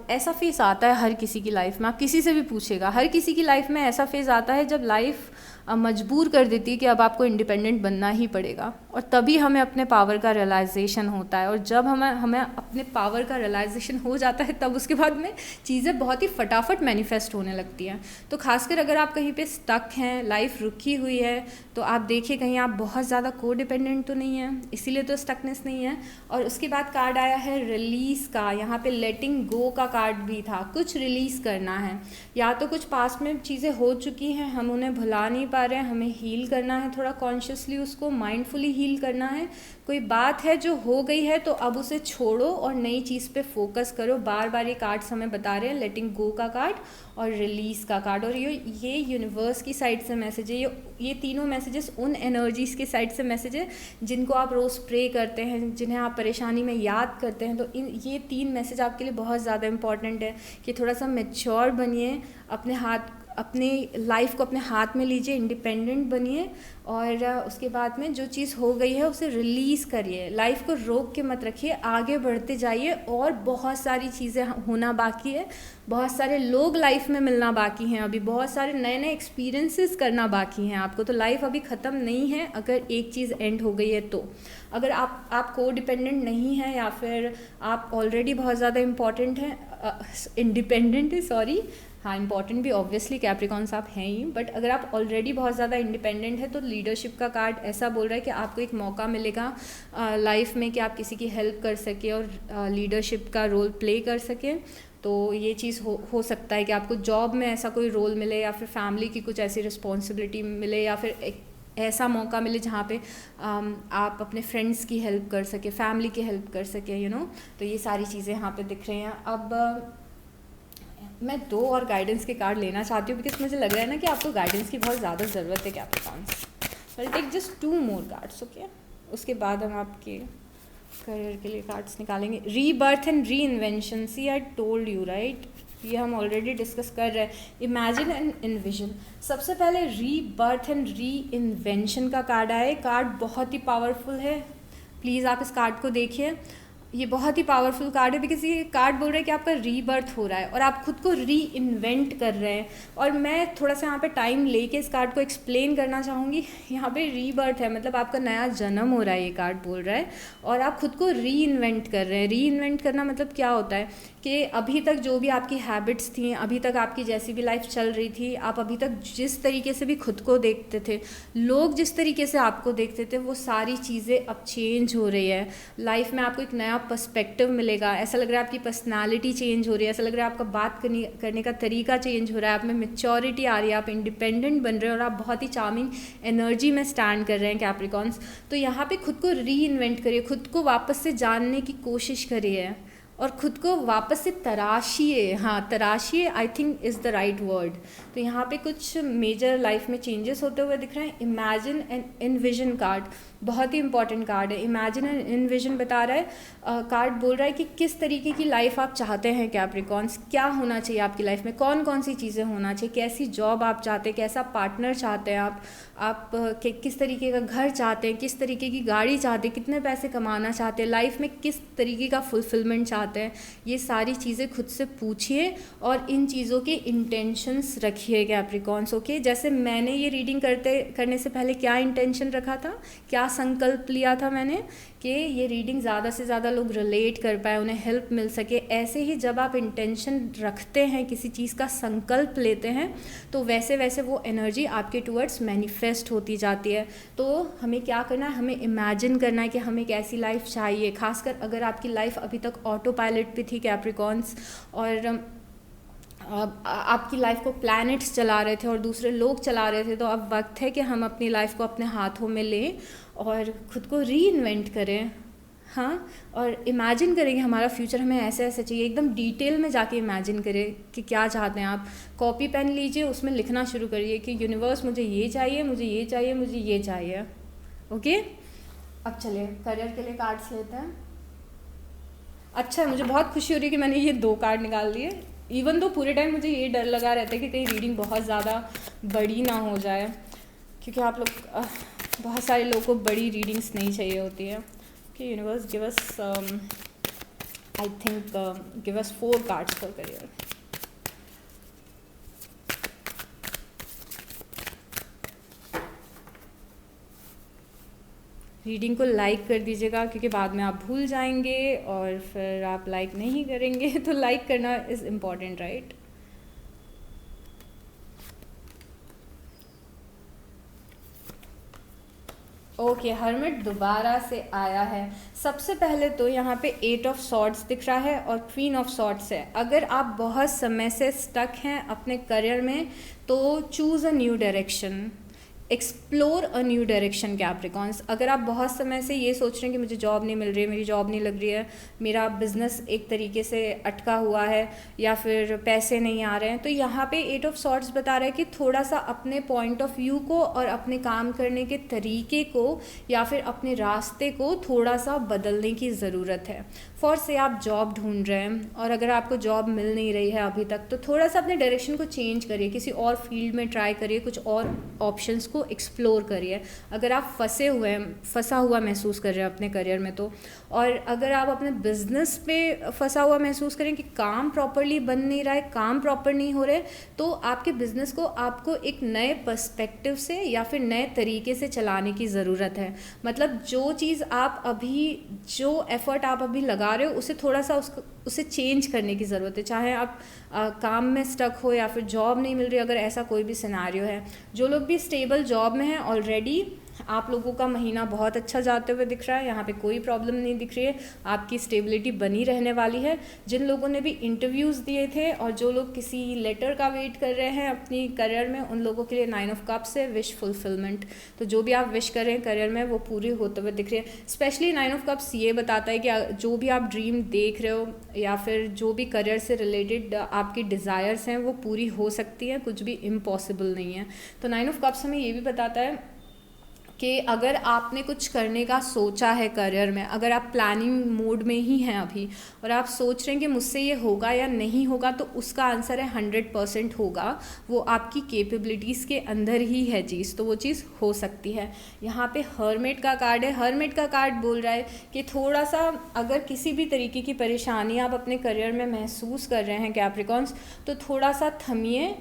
ऐसा फेज़ आता है हर किसी की लाइफ में। आप किसी से भी पूछेगा, हर किसी की लाइफ में ऐसा फेज़ आता है जब लाइफ मजबूर कर देती है कि अब आपको इंडिपेंडेंट बनना ही पड़ेगा, और तभी हमें अपने पावर का रियलाइजेशन होता है। और जब हमें अपने पावर का रियलाइजेशन हो जाता है तब उसके बाद में चीज़ें बहुत ही फटाफट मैनिफेस्ट होने लगती हैं। तो खासकर अगर आप कहीं पे स्टक हैं, लाइफ रुकी हुई है, तो आप देखिए कहीं आप बहुत ज़्यादा को डिपेंडेंट तो नहीं है, इसीलिए तो स्टकनेस नहीं है। और उसके बाद कार्ड आया है रिलीज़ का। यहाँ पे लेटिंग गो का कार्ड भी था, कुछ रिलीज़ करना है, या तो कुछ पास में चीज़ें हो चुकी हैं हम उन्हें भुला नहीं पा रहे हैं, हमें हील करना है, थोड़ा कॉन्शियसली उसको माइंडफुली हील करना है। कोई बात है जो हो गई है तो अब उसे छोड़ो और नई चीज़ पे फोकस करो। बार बार ये कार्ड्स हमें बता रहे हैं, लेटिंग गो का कार्ड और रिलीज़ का कार्ड। और ये यूनिवर्स की साइड से मैसेज है, ये तीनों मैसेजेस उन एनर्जीज़ की साइड से मैसेज है जिनको आप रोज़ प्रे करते हैं, जिन्हें आप परेशानी में याद करते हैं। तो ये 3 मैसेज आपके लिए बहुत ज़्यादा इंपॉर्टेंट है कि थोड़ा सा मैच्योर बनिए, अपने लाइफ को अपने हाथ में लीजिए, इंडिपेंडेंट बनिए, और उसके बाद में जो चीज़ हो गई है उसे रिलीज़ करिए। लाइफ को रोक के मत रखिए, आगे बढ़ते जाइए। और बहुत सारी चीज़ें होना बाकी है, बहुत सारे लोग लाइफ में मिलना बाकी हैं, अभी बहुत सारे नए नए एक्सपीरियंसेस करना बाकी हैं आपको। तो लाइफ अभी ख़त्म नहीं है अगर एक चीज़ एंड हो गई है तो। अगर आप को डिपेंडेंट नहीं हैं या फिर आप ऑलरेडी बहुत ज़्यादा इंडिपेंडेंट है, हाँ इंपॉर्टेंट भी ऑब्वियसली कैप्रिकॉन्स आप हैं ही, बट अगर आप ऑलरेडी बहुत ज़्यादा इंडिपेंडेंट है तो लीडरशिप का कार्ड ऐसा बोल रहा है कि आपको एक मौका मिलेगा लाइफ में कि आप किसी की हेल्प कर सके और लीडरशिप का रोल प्ले कर सकें। तो ये चीज़ हो सकता है कि आपको जॉब में ऐसा कोई रोल मिले, या फिर फैमिली की कुछ ऐसी रिस्पॉन्सिबिलिटी मिले, या फिर एक ऐसा मौका मिले जहाँ पे आप अपने फ्रेंड्स की हेल्प कर सके, फैमिली की हेल्प कर सके, यू नो। तो ये सारी चीज़ें यहाँ पे दिख रही हैं। अब मैं 2 और गाइडेंस के कार्ड लेना चाहती हूँ, बिकॉज मुझे लग रहा है ना कि आपको गाइडेंस की बहुत ज़्यादा ज़रूरत है Capricorns. Will take just 2 more cards, okay. उसके बाद हम आपके करियर के लिए कार्ड्स निकालेंगे। Rebirth and reinvention, see I told you right, ये हम ऑलरेडी डिस्कस कर रहे हैं। Imagine and envision. सबसे पहले रीबर्थ एंड री इन्वेंशन का कार्ड आया। कार्ड बहुत ही पावरफुल है, प्लीज़ आप इस कार्ड को देखिए। ये बहुत ही पावरफुल कार्ड है, बिकॉज ये कार्ड बोल रहा है कि आपका रीबर्थ हो रहा है और आप खुद को री इन्वेंट कर रहे हैं। और मैं थोड़ा सा यहाँ पे टाइम लेके इस कार्ड को एक्सप्लेन करना चाहूँगी। यहाँ पे रीबर्थ है, मतलब आपका नया जन्म हो रहा है, ये कार्ड बोल रहा है, और आप खुद को री इन्वेंट कर रहे हैं। री इन्वेंट करना मतलब क्या होता है कि अभी तक जो भी आपकी हैबिट्स थी, अभी तक आपकी जैसी भी लाइफ चल रही थी, आप अभी तक जिस तरीके से भी खुद को देखते थे, लोग जिस तरीके से आपको देखते थे, वो सारी चीज़ें अब चेंज हो रही है। लाइफ में आपको एक नया पर्सपेक्टिव मिलेगा। ऐसा लग रहा है आपकी पर्सनालिटी चेंज हो रही है, ऐसा लग रहा है आपका बात करने का तरीका चेंज हो रहा है, आप में मैच्योरिटी आ रही है, आप इंडिपेंडेंट बन रहे हैं और आप बहुत ही चार्मिंग एनर्जी में स्टैंड कर रहे हैं कैप्रिकॉन्स। तो यहाँ पे खुद को री इन्वेंट करिए, खुद को वापस से जानने की कोशिश करिए और खुद को वापस से तराशिए। हाँ, तराशिए I think is the right word. तो यहाँ पे कुछ मेजर लाइफ में चेंजेस होते हुए दिख रहे हैं। इमेजिन एंड इनविजन कार्ड बहुत ही इंपॉर्टेंट कार्ड है। इमेजिन एंड इनविजन बता रहा है, कार्ड बोल रहा है कि किस तरीके की लाइफ आप चाहते हैं कैप्रिकॉन्स, क्या होना चाहिए आपकी लाइफ में, कौन कौन सी चीज़ें होना चाहिए, कैसी जॉब आप चाहते हैं, कैसा पार्टनर चाहते हैं आप किस तरीके का घर चाहते हैं, किस तरीके की गाड़ी चाहते हैं, कितने पैसे कमाना चाहते हैं, लाइफ में किस तरीके का फुलफिलमेंट चाहते हैं। ये सारी चीज़ें खुद से पूछिए और इन चीज़ों के इंटेंशंस रखिए कैप्रिकॉन्स, ओके। जैसे मैंने ये रीडिंग करने से पहले क्या इंटेंशन रखा था, क्या संकल्प लिया था मैंने कि ये रीडिंग ज़्यादा से ज़्यादा लोग रिलेट कर पाए, उन्हें हेल्प मिल सके। ऐसे ही जब आप इंटेंशन रखते हैं, किसी चीज़ का संकल्प लेते हैं, तो वैसे वैसे वो एनर्जी आपके टूवर्ड्स मैनिफेस्ट होती जाती है। तो हमें क्या करना है, हमें इमेजिन करना है कि हमें कैसी लाइफ चाहिए। खासकर अगर आपकी लाइफ अभी तक ऑटो पायलट पे थी कैप्रिकॉन्स, और आपकी लाइफ को प्लैनेट्स चला रहे थे और दूसरे लोग चला रहे थे, तो अब वक्त है कि हम अपनी लाइफ को अपने हाथों में लें और ख़ुद को री इन्वेंट करें। हाँ, और इमेजिन करें कि हमारा फ्यूचर हमें ऐसे ऐसे चाहिए। एकदम डिटेल में जाके इमेजिन करें कि क्या चाहते हैं आप। कॉपी पेन लीजिए, उसमें लिखना शुरू करिए कि यूनिवर्स मुझे ये चाहिए, मुझे ये चाहिए, मुझे ये चाहिए, ओके। अब चलिए करियर के लिए कार्ड्स लेते हैं। अच्छा, मुझे बहुत खुशी हो रही है कि मैंने ये 2 कार्ड निकाल लिए। इवन तो पूरे टाइम मुझे ये डर लगा रहता है कि कहीं रीडिंग बहुत ज़्यादा बड़ी ना हो जाए, क्योंकि आप लोग बहुत सारे लोगों को बड़ी रीडिंग्स नहीं चाहिए होती है। कि universe give us I think give us 4 cards for career. Reading को लाइक कर दीजिएगा, क्योंकि बाद में आप भूल जाएंगे और फिर आप लाइक नहीं करेंगे। तो लाइक करना is important, right. Okay, hermit दोबारा से आया है। सबसे पहले तो यहाँ पे 8 ऑफ सॉर्ड्स दिख रहा है और क्वीन ऑफ सॉर्ड्स है। अगर आप बहुत समय से स्टक हैं अपने करियर में, तो choose a new direction, explore a new direction Capricorns. अगर आप बहुत समय से ये सोच रहे हैं कि मुझे जॉब नहीं मिल रही है, मेरी जॉब नहीं लग रही है, मेरा बिजनेस एक तरीके से अटका हुआ है, या फिर पैसे नहीं आ रहे हैं, तो यहाँ पे 8 ऑफ सॉर्ड्स बता रहा है कि थोड़ा सा अपने पॉइंट ऑफ व्यू को और अपने काम करने के तरीके को या फिर अपने रास्ते को थोड़ा सा बदलने की ज़रूरत है। फॉर से आप जॉब ढूंढ रहे हैं और अगर आपको जॉब मिल नहीं रही है अभी तक, तो थोड़ा सा अपने डायरेक्शन को चेंज करिए, किसी और फील्ड में ट्राई करिए, कुछ और ऑप्शंस को एक्सप्लोर करिए। अगर आप फंसा हुआ महसूस कर रहे हैं अपने करियर में, तो और अगर आप अपने बिजनेस पे फंसा हुआ महसूस करें कि काम प्रॉपरली बन नहीं रहा है, काम प्रॉपर नहीं हो रहे, तो आपके बिजनेस को आपको एक नए पर्सपेक्टिव से या फिर नए तरीके से चलाने की ज़रूरत है। मतलब जो चीज़ आप अभी, जो एफर्ट आप अभी लगा रहे हो, उसे थोड़ा सा उसे चेंज करने की ज़रूरत है, चाहे आप काम में स्टक हो या फिर जॉब नहीं मिल रही, अगर ऐसा कोई भी सिनेरियो है। जो लोग भी स्टेबल जॉब में हैं ऑलरेडी, आप लोगों का महीना बहुत अच्छा जाते हुए दिख रहा है, यहाँ पे कोई प्रॉब्लम नहीं दिख रही है, आपकी स्टेबिलिटी बनी रहने वाली है। जिन लोगों ने भी इंटरव्यूज़ दिए थे और जो लोग किसी लेटर का वेट कर रहे हैं अपनी करियर में, उन लोगों के लिए 9 ऑफ कप्स है, विश फुलफिलमेंट। तो जो भी आप विश कर रहे हैं करियर में वो पूरी होते हुए दिख रही है। स्पेशली 9 ऑफ कप्स ये बताता है कि जो भी आप ड्रीम देख रहे हो या फिर जो भी करियर से रिलेटेड आपकी डिज़ायर्स हैं वो पूरी हो सकती हैं, कुछ भी इम्पॉसिबल नहीं है। तो 9 ऑफ कप्स हमें ये भी बताता है कि अगर आपने कुछ करने का सोचा है करियर में, अगर आप प्लानिंग मोड में ही हैं अभी और आप सोच रहे हैं कि मुझसे ये होगा या नहीं होगा, तो उसका आंसर है 100% होगा। वो आपकी कैपेबिलिटीज़ के अंदर ही है चीज़, तो वो चीज़ हो सकती है। यहाँ पे हर्मिट का कार्ड है। हर्मिट का कार्ड बोल रहा है कि थोड़ा सा अगर किसी भी तरीके की परेशानी आप अपने करियर में महसूस कर रहे हैं कैप्रिकॉन्स, तो थोड़ा सा थमिए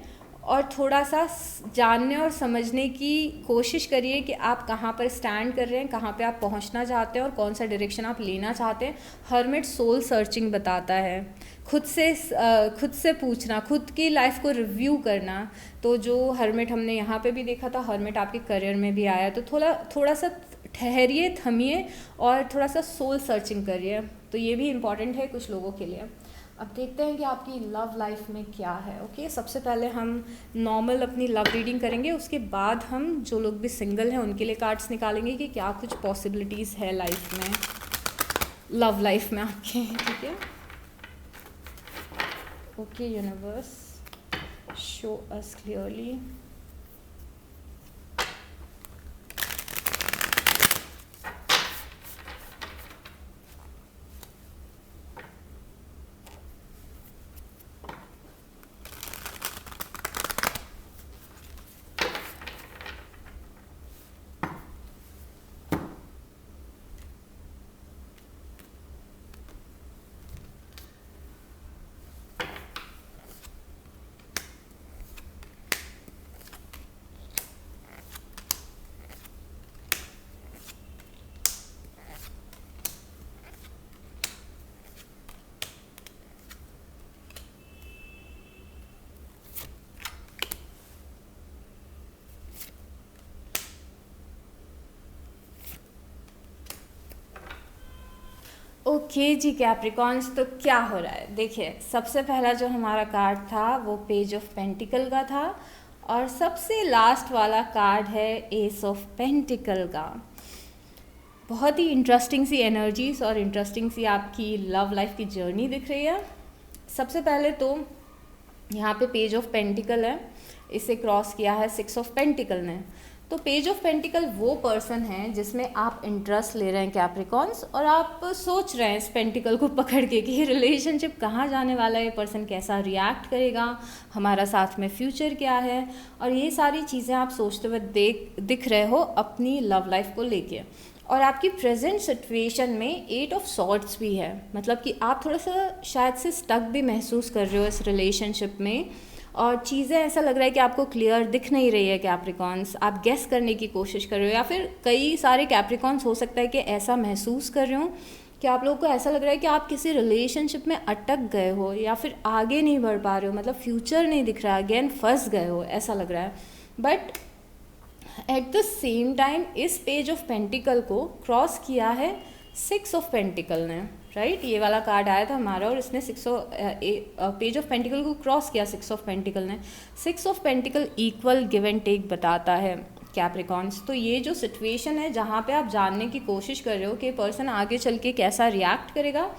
और थोड़ा सा जानने और समझने की कोशिश करिए कि आप कहाँ पर स्टैंड कर रहे हैं, कहाँ पे आप पहुँचना चाहते हैं और कौन सा डायरेक्शन आप लेना चाहते हैं। हर्मिट सोल सर्चिंग बताता है, खुद से पूछना, खुद की लाइफ को रिव्यू करना। तो जो हर्मिट हमने यहाँ पे भी देखा था, हर्मिट आपके करियर में भी आया। तो थोड़ा सा ठहरिए, थमिए और थोड़ा सा सोल सर्चिंग करिए। तो ये भी इम्पॉर्टेंट है कुछ लोगों के लिए। अब देखते हैं कि आपकी लव लाइफ में क्या है। ओके, सबसे पहले हम नॉर्मल अपनी लव रीडिंग करेंगे, उसके बाद हम जो लोग भी सिंगल हैं उनके लिए कार्ड्स निकालेंगे कि क्या कुछ पॉसिबिलिटीज़ है लाइफ में, लव लाइफ में आपके। ठीक है, okay universe, show us clearly. Okay जी कैप्रिकॉन्स, तो क्या हो रहा है देखिए। सबसे पहला जो हमारा कार्ड था वो पेज ऑफ पेंटिकल का था और सबसे लास्ट वाला कार्ड है एस ऑफ पेंटिकल का। बहुत ही इंटरेस्टिंग सी एनर्जीज और इंटरेस्टिंग सी आपकी लव लाइफ की जर्नी दिख रही है। सबसे पहले तो यहाँ पे पेज ऑफ पेंटिकल है, इसे क्रॉस किया है 6 ऑफ पेंटिकल ने। तो पेज ऑफ पेंटिकल वो पर्सन है जिसमें आप इंटरेस्ट ले रहे हैं कैप्रिकॉन्स, और आप सोच रहे हैं इस पेंटिकल को पकड़ के कि रिलेशनशिप कहाँ जाने वाला है, ये पर्सन कैसा रिएक्ट करेगा, हमारा साथ में फ्यूचर क्या है, और ये सारी चीज़ें आप सोचते हुए दिख रहे हो अपनी लव लाइफ को लेके। और आपकी प्रेजेंट सिचुएशन में 8 ऑफ सॉर्ट्स भी है, मतलब कि आप थोड़ा सा शायद से स्टक भी महसूस कर रहे हो इस रिलेशनशिप में, और चीज़ें ऐसा लग रहा है कि आपको क्लियर दिख नहीं रही है कैप्रिकॉन्स, आप गेस करने की कोशिश कर रहे हो, या फिर कई सारे कैप्रिकॉन्स हो सकता है कि ऐसा महसूस कर रहे हो कि आप लोगों को ऐसा लग रहा है कि आप किसी रिलेशनशिप में अटक गए हो या फिर आगे नहीं बढ़ पा रहे हो, मतलब फ्यूचर नहीं दिख रहा, अगेन फंस गए हो ऐसा लग रहा है। But at the same time इस पेज ऑफ पेंटिकल को क्रॉस किया है 6 ऑफ पेंटिकल ने, राइट। ये वाला कार्ड आया था हमारा और इसने पेज ऑफ पेंटिकल को क्रॉस किया 6 ऑफ पेंटिकल ने। 6 of pentacle equal give and take बताता है कैप्रिकॉन्स। तो ये जो सिचुएशन है जहाँ पे आप जानने की कोशिश कर रहे हो कि पर्सन आगे चल के कैसा रिएक्ट करेगा,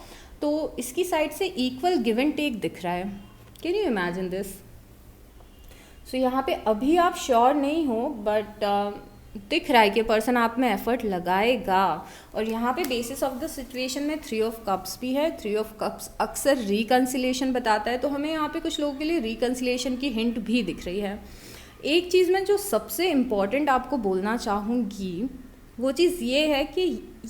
तो इसकी साइड से इक्वल गिव एंड टेक दिख रहा है। Can you imagine this. So यहाँ पे अभी आप श्योर नहीं हो, बट दिख रहा है कि पर्सन आप में एफर्ट लगाएगा। और यहाँ पे बेसिस ऑफ द सिचुएशन में 3 ऑफ कप्स भी है। 3 ऑफ कप्स अक्सर रिकन्सिलेशन बताता है, तो हमें यहाँ पे कुछ लोगों के लिए रिकन्सिलेशन की हिंट भी दिख रही है। एक चीज़ मैं जो सबसे इम्पॉर्टेंट आपको बोलना चाहूँगी वो चीज़ ये है कि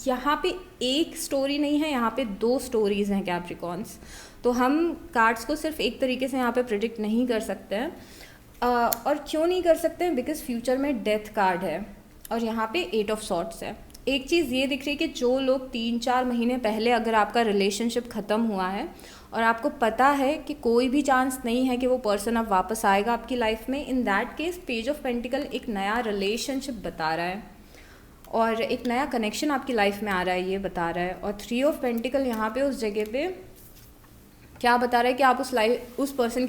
यहाँ पे एक स्टोरी नहीं है, यहाँ पे 2 स्टोरीज़ हैं कैप्रिकॉन्स। तो हम कार्ड्स को सिर्फ एक तरीके से यहाँ पे प्रिडिक्ट नहीं कर सकते हैं। और क्यों नहीं कर सकते हैं, बिकॉज फ्यूचर में डेथ कार्ड है और यहाँ पे 8 ऑफ सॉर्ट्स है। एक चीज़ ये दिख रही है कि जो लोग 3-4 महीने पहले अगर आपका रिलेशनशिप ख़त्म हुआ है और आपको पता है कि कोई भी चांस नहीं है कि वो पर्सन अब वापस आएगा आपकी लाइफ में, in that case page of pentacle एक नया रिलेशनशिप बता रहा है और एक नया कनेक्शन आपकी लाइफ में आ रहा है, ये बता रहा है। और थ्री ऑफ पेंटिकल यहाँ पे उस जगह पे क्या बता रहा है कि आप इस पर्सन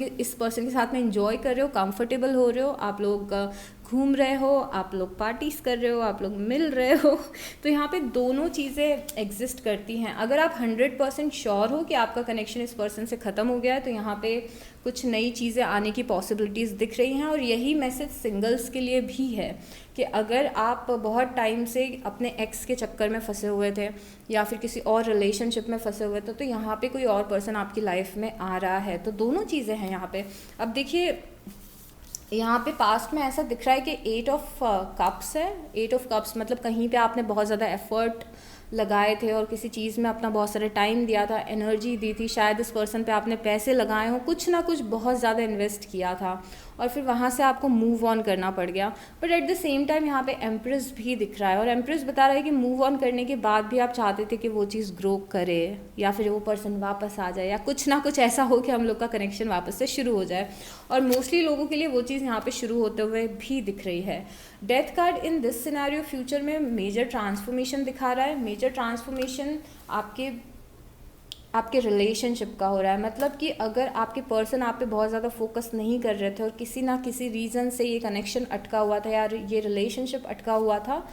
के साथ में एंजॉय कर रहे हो, कंफर्टेबल हो रहे हो, आप लोग घूम रहे हो, आप लोग पार्टीज कर रहे हो, आप लोग मिल रहे हो। तो यहाँ पे दोनों चीज़ें एग्जिस्ट करती हैं। अगर आप 100% श्योर हो कि आपका कनेक्शन इस पर्सन से ख़त्म हो गया है, तो यहाँ पे कुछ नई चीज़ें आने की पॉसिबिलिटीज़ दिख रही हैं। और यही मैसेज सिंगल्स के लिए भी है कि अगर आप बहुत टाइम से अपने एक्स के चक्कर में फंसे हुए थे या फिर किसी और रिलेशनशिप में फंसे हुए थे, तो यहाँ पे कोई और पर्सन आपकी लाइफ में आ रहा है। तो दोनों चीज़ें हैं यहाँ पे। अब देखिए यहाँ पे पास्ट में ऐसा दिख रहा है कि 8 ऑफ कप्स है। 8 ऑफ कप्स मतलब कहीं पे आपने बहुत ज़्यादा एफर्ट लगाए थे और किसी चीज़ में अपना बहुत सारा टाइम दिया था, एनर्जी दी थी, शायद इस पर्सन पे आपने पैसे लगाए हों, कुछ ना कुछ बहुत ज़्यादा इन्वेस्ट किया था और फिर वहाँ से आपको मूव ऑन करना पड़ गया। But at the same time यहाँ पे एम्प्रेस भी दिख रहा है और एम्प्रेस बता रहा है कि मूव ऑन करने के बाद भी आप चाहते थे कि वो चीज़ ग्रो करे या फिर वो पर्सन वापस आ जाए या कुछ ना कुछ ऐसा हो कि हम लोग का कनेक्शन वापस से शुरू हो जाए। और मोस्टली लोगों के लिए वो चीज़ यहाँ पे शुरू होते हुए भी दिख रही है। Death card in this scenario future में मेजर ट्रांसफॉर्मेशन दिखा रहा है। मेजर ट्रांसफॉर्मेशन आपके रिलेशनशिप का हो रहा है। मतलब कि अगर आपके पर्सन आप पे बहुत ज़्यादा फोकस नहीं कर रहे थे और किसी ना किसी रीज़न से ये कनेक्शन अटका हुआ था या ये रिलेशनशिप अटका हुआ था,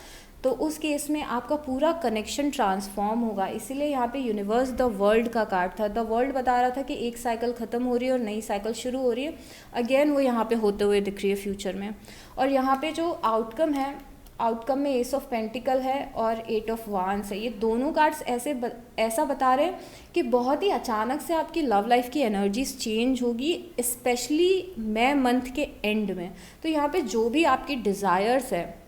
तो उस केस में आपका पूरा कनेक्शन ट्रांसफॉर्म होगा। इसीलिए यहाँ पे यूनिवर्स द वर्ल्ड का कार्ड था। द वर्ल्ड बता रहा था कि एक साइकिल ख़त्म हो रही है और नई साइकिल शुरू हो रही है। अगेन वो यहाँ पे होते हुए दिख रही है फ्यूचर में। और यहाँ पे जो आउटकम है, आउटकम में एस ऑफ पेंटिकल है और 8 ऑफ वांस है। ये दोनों कार्ड्स ऐसा बता रहे हैं कि बहुत ही अचानक से आपकी लव लाइफ की एनर्जीज चेंज होगी, स्पेशली मई मंथ के एंड में। तो यहाँ पे जो भी आपकी डिज़ायर्स है,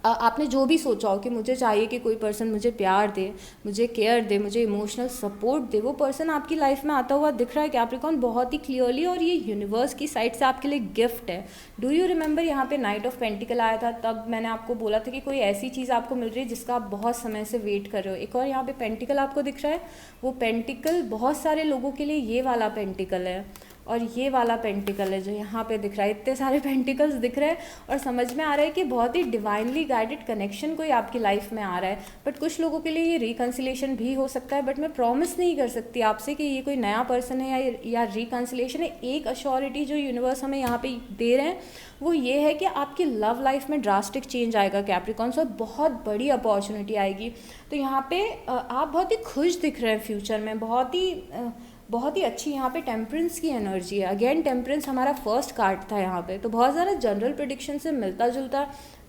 आपने जो भी सोचा हो कि मुझे चाहिए कि कोई पर्सन मुझे प्यार दे, मुझे केयर दे, मुझे इमोशनल सपोर्ट दे, वो पर्सन आपकी लाइफ में आता हुआ दिख रहा है कैप्रिकॉर्न बहुत ही क्लियरली। और ये यूनिवर्स की साइड से आपके लिए गिफ्ट है। डू यू रिमेंबर यहाँ पे नाइट ऑफ पेंटिकल आया था, तब मैंने आपको बोला था कि कोई ऐसी चीज़ आपको मिल रही है जिसका आप बहुत समय से वेट कर रहे हो। एक और यहाँ पे पेंटिकल आपको दिख रहा है, वो पेंटिकल बहुत सारे लोगों के लिए ये वाला पेंटिकल है और ये वाला पेंटिकल है जो यहाँ पे दिख रहा है। इतने सारे पेंटिकल्स दिख रहे हैं और समझ में आ रहा है कि बहुत ही डिवाइनली गाइडेड कनेक्शन कोई आपकी लाइफ में आ रहा है। बट कुछ लोगों के लिए ये रिकन्सिलेशन भी हो सकता है, बट मैं प्रॉमिस नहीं कर सकती आपसे कि ये कोई नया पर्सन है या रिकन्सिलेशन है। एक अश्योरिटी जो यूनिवर्स हमें यहाँ पे दे रहे हैं वो ये है कि आपकी लव लाइफ में ड्रास्टिक चेंज आएगा कैप्रिकॉर्न, और बहुत बड़ी अपॉर्चुनिटी आएगी। तो यहाँ पे आप बहुत ही खुश दिख रहे हैं फ्यूचर में, बहुत ही अच्छी यहाँ पे टेम्परेंस की एनर्जी है। अगेन टेम्परेंस हमारा फर्स्ट कार्ड था यहाँ पे, तो बहुत ज़्यादा जनरल प्रेडिक्शन से मिलता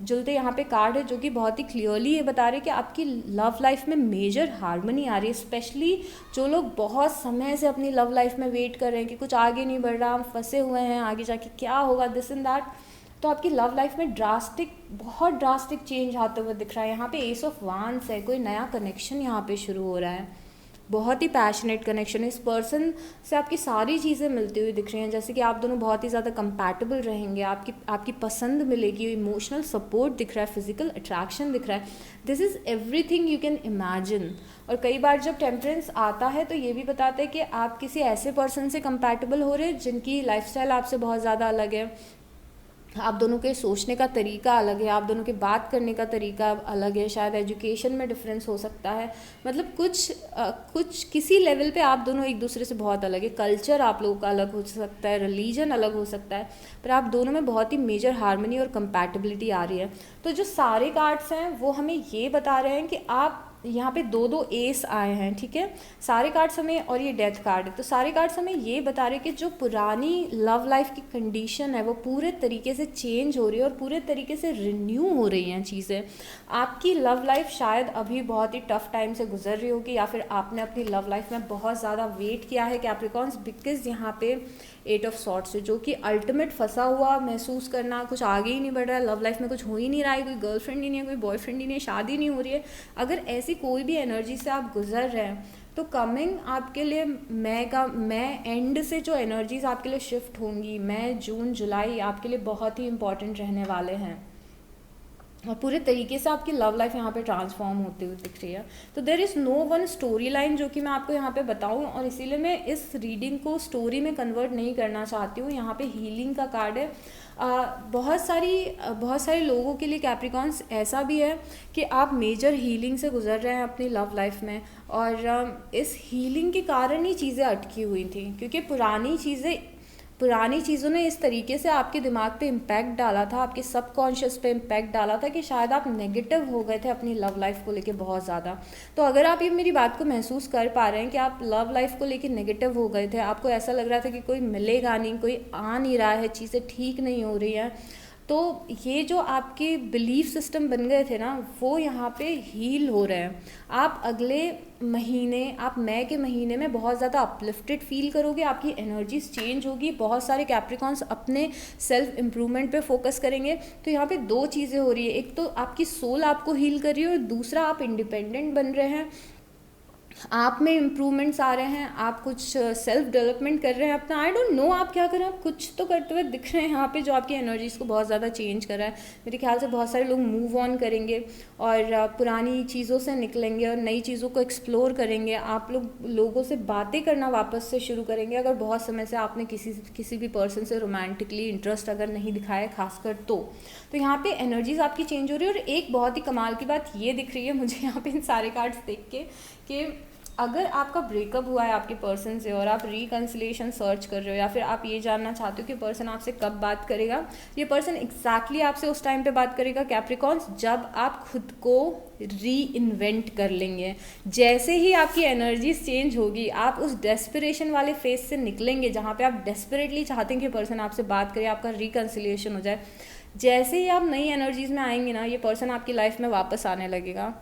जुलते यहाँ पे कार्ड है जो कि बहुत ही क्लियरली ये बता रहे हैं कि आपकी लव लाइफ में मेजर हार्मनी आ रही है। स्पेशली जो लोग बहुत समय से अपनी लव लाइफ में वेट कर रहे हैं कि कुछ आगे नहीं बढ़ रहा, हम फंसे हुए हैं, आगे जाके क्या होगा, दिस एंड दैट, तो आपकी लव लाइफ में बहुत ड्रास्टिक चेंज आते हुए दिख रहा है। यहाँ पे एस ऑफ वांस है, कोई नया कनेक्शन यहाँ पे शुरू हो रहा है, बहुत ही पैशनेट कनेक्शन। इस पर्सन से आपकी सारी चीज़ें मिलती हुई दिख रही हैं, जैसे कि आप दोनों बहुत ही ज़्यादा कंपैटिबल रहेंगे, आपकी पसंद मिलेगी, इमोशनल सपोर्ट दिख रहा है, फिजिकल अट्रैक्शन दिख रहा है। This is everything you can imagine. और कई बार जब टेम्परेंस आता है तो ये भी बताता है कि आप किसी ऐसे पर्सन से कंपैटिबल हो रहे हैं जिनकी लाइफस्टाइल आपसे बहुत ज़्यादा अलग है, आप दोनों के सोचने का तरीका अलग है, आप दोनों के बात करने का तरीका अलग है, शायद एजुकेशन में डिफरेंस हो सकता है, मतलब कुछ किसी लेवल पे आप दोनों एक दूसरे से बहुत अलग है। कल्चर आप लोगों का अलग हो सकता है, रिलीजन अलग हो सकता है, पर आप दोनों में बहुत ही मेजर हार्मनी और कंपैटिबिलिटी आ रही है। तो जो सारे कार्ड्स हैं वो हमें ये बता रहे हैं कि आप यहाँ पे 2 एस आए हैं, ठीक है, सारे कार्ड्स हमें, और ये डेथ कार्ड है, तो सारे कार्ड्स हमें ये बता रहे हैं कि जो पुरानी लव लाइफ की कंडीशन है वो पूरे तरीके से चेंज हो रही है और पूरे तरीके से रिन्यू हो रही हैं चीज़ें। आपकी लव लाइफ शायद अभी बहुत ही टफ टाइम से गुजर रही होगी, या फिर आपने अपनी लव लाइफ में बहुत ज़्यादा वेट किया है कैप्रिकॉर्न्स, बिकॉज यहाँ पे 8 ऑफ सॉर्ट्स है, जो कि अल्टीमेट फंसा हुआ महसूस करना, कुछ आगे ही नहीं बढ़ रहा है, लव लाइफ में कुछ हो ही नहीं रहा है, कोई गर्लफ्रेंड ही नहीं है, कोई बॉयफ्रेंड ही नहीं है, शादी नहीं हो रही है। अगर ऐसी कोई भी एनर्जी से आप गुजर रहे हैं तो कमिंग आपके लिए मई एंड से जो एनर्जीज आपके लिए शिफ्ट होंगी, मई जून जुलाई आपके लिए बहुत ही इंपॉर्टेंट रहने वाले हैं। और पूरे तरीके से आपकी लव लाइफ यहाँ पे ट्रांसफॉर्म होती हुई दिख रही है। तो there is no one story line जो कि मैं आपको यहाँ पे बताऊँ, और इसीलिए मैं इस रीडिंग को स्टोरी में कन्वर्ट नहीं करना चाहती हूँ। यहाँ पे हीलिंग का कार्ड है। बहुत सारे लोगों के लिए कैप्रिकॉन्स ऐसा भी है कि आप मेजर हीलिंग से गुजर रहे हैं अपनी लव लाइफ में, और इस हीलिंग के कारण ही चीज़ें अटकी हुई थी, क्योंकि पुरानी चीज़ों ने इस तरीके से आपके दिमाग पे इम्पैक्ट डाला था, आपके सबकॉन्शियस पे इम्पैक्ट डाला था कि शायद आप नेगेटिव हो गए थे अपनी लव लाइफ को लेके बहुत ज़्यादा। तो अगर आप ये मेरी बात को महसूस कर पा रहे हैं कि आप लव लाइफ को लेके नेगेटिव हो गए थे, आपको ऐसा लग रहा था कि कोई मिलेगा नहीं, कोई आ नहीं रहा है, चीज़ें ठीक नहीं हो रही हैं, तो ये जो आपके बिलीफ सिस्टम बन गए थे ना, वो यहाँ पे हील हो रहे हैं। आप अगले महीने, आप मई के महीने में बहुत ज़्यादा अपलिफ्टेड फील करोगे, आपकी एनर्जीज चेंज होगी। बहुत सारे कैप्रिकॉन्स अपने सेल्फ इम्प्रूवमेंट पे फोकस करेंगे। तो यहाँ पे दो चीज़ें हो रही है, एक तो आपकी सोल आपको हील कर रही है, और दूसरा आप इंडिपेंडेंट बन रहे हैं, आप में इम्प्रूवमेंट्स आ रहे हैं, आप कुछ सेल्फ डेवलपमेंट कर रहे हैं अपना। आई डोंट नो आप क्या कर रहे हैं, आप कुछ तो करते हुए दिख रहे हैं यहाँ पे जो आपकी एनर्जीज़ को बहुत ज़्यादा चेंज कर रहा है। मेरे ख्याल से बहुत सारे लोग मूव ऑन करेंगे और पुरानी चीज़ों से निकलेंगे और नई चीज़ों को एक्सप्लोर करेंगे। आप लोगों से बातें करना वापस से शुरू करेंगे। अगर बहुत समय से आपने किसी भी पर्सन से रोमांटिकली इंटरेस्ट अगर नहीं दिखाया खासकर, तो यहाँ पे एनर्जीज आपकी चेंज हो रही है। और एक बहुत ही कमाल की बात ये दिख रही है मुझे यहाँ पे इन सारे कार्ड्स देख के, कि अगर आपका ब्रेकअप हुआ है आपके पर्सन से और आप रिकन्सिलिएशन सर्च कर रहे हो, या फिर आप ये जानना चाहते हो कि पर्सन आपसे कब बात करेगा, ये पर्सन एग्जैक्टली आपसे उस टाइम पे बात करेगा कैप्रिकॉन्स, जब आप खुद को री इन्वेंट कर लेंगे। जैसे ही आपकी एनर्जीज चेंज होगी, आप उस डेस्परेशन वाले फेज से निकलेंगे जहाँ पे आप डेस्परेटली चाहते हैं कि पर्सन आपसे बात करे, आपका रिकन्सिलिएशन हो जाए। जैसे ही आप नई एनर्जीज में आएंगे ना, ये पर्सन आपकी लाइफ में वापस आने लगेगा।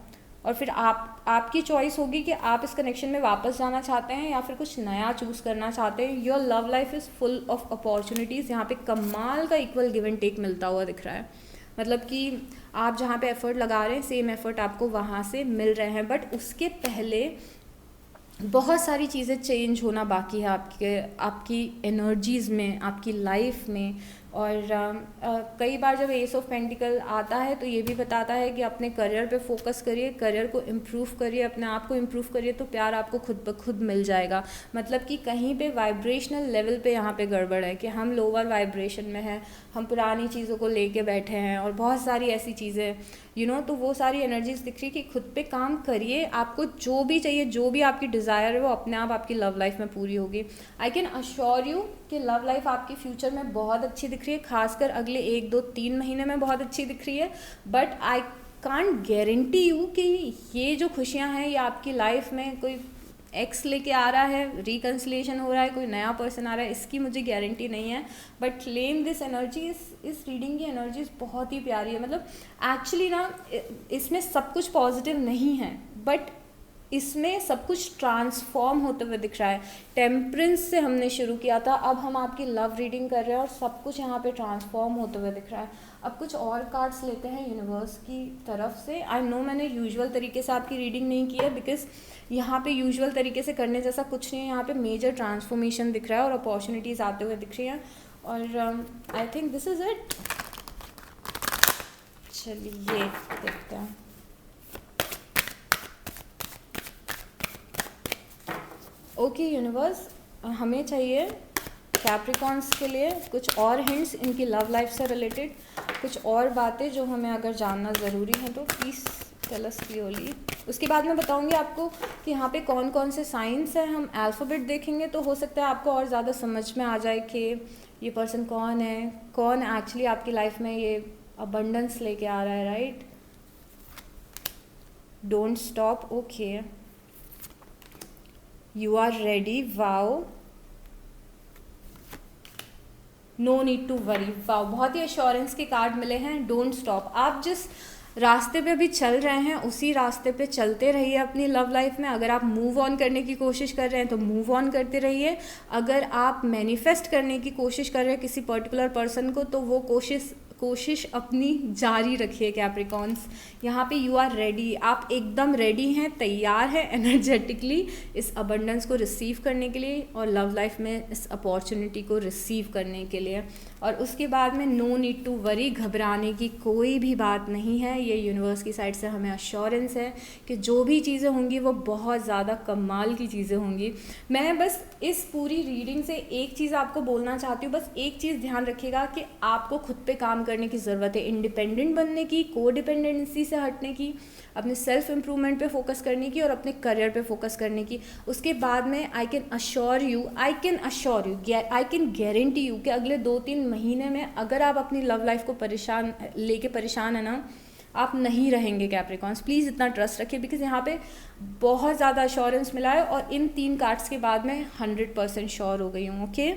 और फिर आपकी चॉइस होगी कि आप इस कनेक्शन में वापस जाना चाहते हैं या फिर कुछ नया चूज़ करना चाहते हैं। Your love life is full of opportunities. यहाँ पे कमाल का इक्वल गिव एंड टेक मिलता हुआ दिख रहा है। मतलब कि आप जहाँ पे एफर्ट लगा रहे हैं, सेम एफर्ट आपको वहाँ से मिल रहे हैं। बट उसके पहले बहुत सारी चीज़ें चेंज होना बाकी है आपकी एनर्जीज़ में, आपकी लाइफ में। और कई बार जब एस ऑफ पेंटिकल आता है तो ये भी बताता है कि अपने करियर पे फोकस करिए, करियर को इम्प्रूव करिए, अपने आप को इम्प्रूव करिए, तो प्यार आपको खुद ब खुद मिल जाएगा। मतलब कि कहीं पे वाइब्रेशनल लेवल पे यहाँ पे गड़बड़ है कि हम लोअर वाइब्रेशन में हैं, हम पुरानी चीज़ों को लेके बैठे हैं और बहुत सारी ऐसी चीज़ें तो वो सारी एनर्जीज दिख रही कि खुद पे काम करिए। आपको जो भी चाहिए, जो भी आपकी डिज़ायर है, वो अपने आप आपकी लव लाइफ में पूरी होगी। आई कैन अश्योर यू कि लव लाइफ आपकी फ्यूचर में बहुत अच्छी दिख रही है, खासकर अगले 1, 2, 3 महीने में बहुत अच्छी दिख रही है। But I can't guarantee you कि ये जो खुशियाँ हैं ये आपकी लाइफ में कोई एक्स लेके आ रहा है, रिकन्सिलिएशन हो रहा है, कोई नया पर्सन आ रहा है, इसकी मुझे गारंटी नहीं है। बट क्लेम दिस एनर्जी, इस रीडिंग की एनर्जीज बहुत ही प्यारी है। मतलब एक्चुअली ना, इसमें सब कुछ पॉजिटिव नहीं है, बट इसमें सब कुछ ट्रांसफॉर्म होते हुए दिख रहा है। टेम्परेंस से हमने शुरू किया था, अब हम आपकी लव रीडिंग कर रहे हैं और सब कुछ यहाँ पे ट्रांसफॉर्म होते हुए दिख रहा है। अब कुछ और कार्ड्स लेते हैं यूनिवर्स की तरफ से। आई नो मैंने यूजुअल तरीके से आपकी रीडिंग नहीं की है, बिकॉज यहाँ पे यूजुअल तरीके से करने जैसा कुछ नहीं है। यहाँ पे मेजर ट्रांसफॉर्मेशन दिख रहा है और अपॉर्चुनिटीज़ आते हुए दिख रही हैं। और I think this is it. चलिए देखते हैं। ओके यूनिवर्स, हमें चाहिए कैप्रिकॉन्स के लिए कुछ और हिंट्स इनकी लव लाइफ से रिलेटेड, कुछ और बातें जो हमें अगर जानना ज़रूरी है तो प्लीज़ टेल अस क्लियरली। उसके बाद मैं बताऊंगी आपको कि यहाँ पे कौन कौन से साइंस हैं। हम अल्फ़ाबेट देखेंगे तो हो सकता है आपको और ज़्यादा समझ में आ जाए कि ये पर्सन कौन है, कौन एक्चुअली आपकी लाइफ में ये अबंडेंस लेके आ रहा है। Right, don't stop, okay, you are ready, wow, no need to worry, wow, बहुत ही एश्योरेंस के कार्ड मिले हैं। डोंट स्टॉप, आप जिस रास्ते पे अभी चल रहे हैं उसी रास्ते पे चलते रहिए अपनी लव लाइफ में। अगर आप मूव ऑन करने की कोशिश कर रहे हैं तो मूव ऑन करते रहिए। अगर आप मैनिफेस्ट करने की कोशिश कर रहे हैं किसी पर्टिकुलर पर्सन को, तो वो कोशिश अपनी जारी रखिए कैप्रिकॉन्स। यहाँ पे यू आर रेडी, आप एकदम रेडी हैं, तैयार हैं एनर्जेटिकली इस अबंडेंस को रिसीव करने के लिए और लव लाइफ में इस अपॉर्चुनिटी को रिसीव करने के लिए। और उसके बाद में नो नीड टू वरी, घबराने की कोई भी बात नहीं है। ये यूनिवर्स की साइड से हमें अश्योरेंस है कि जो भी चीज़ें होंगी वो बहुत ज़्यादा कमाल की चीज़ें होंगी। मैं बस इस पूरी रीडिंग से एक चीज़ आपको बोलना चाहती हूँ, बस एक चीज़ ध्यान रखिएगा कि आपको खुद पे काम करने की ज़रूरत है, इंडिपेंडेंट बनने की, को डिपेंडेंसी से हटने की, अपने सेल्फ इम्प्रूवमेंट पे फोकस करने की और अपने करियर पे फोकस करने की। उसके बाद में I can assure you, I can guarantee you कि अगले 2-3 महीने में अगर आप अपनी लव लाइफ को परेशान है ना, आप नहीं रहेंगे कैप्रिकॉन्स। प्लीज़ इतना ट्रस्ट रखिए, बिकॉज यहाँ पे बहुत ज़्यादा अश्योरेंस मिला है और इन 3 कार्ड्स के बाद मैं 100% श्योर हो गई हूँ। ओके,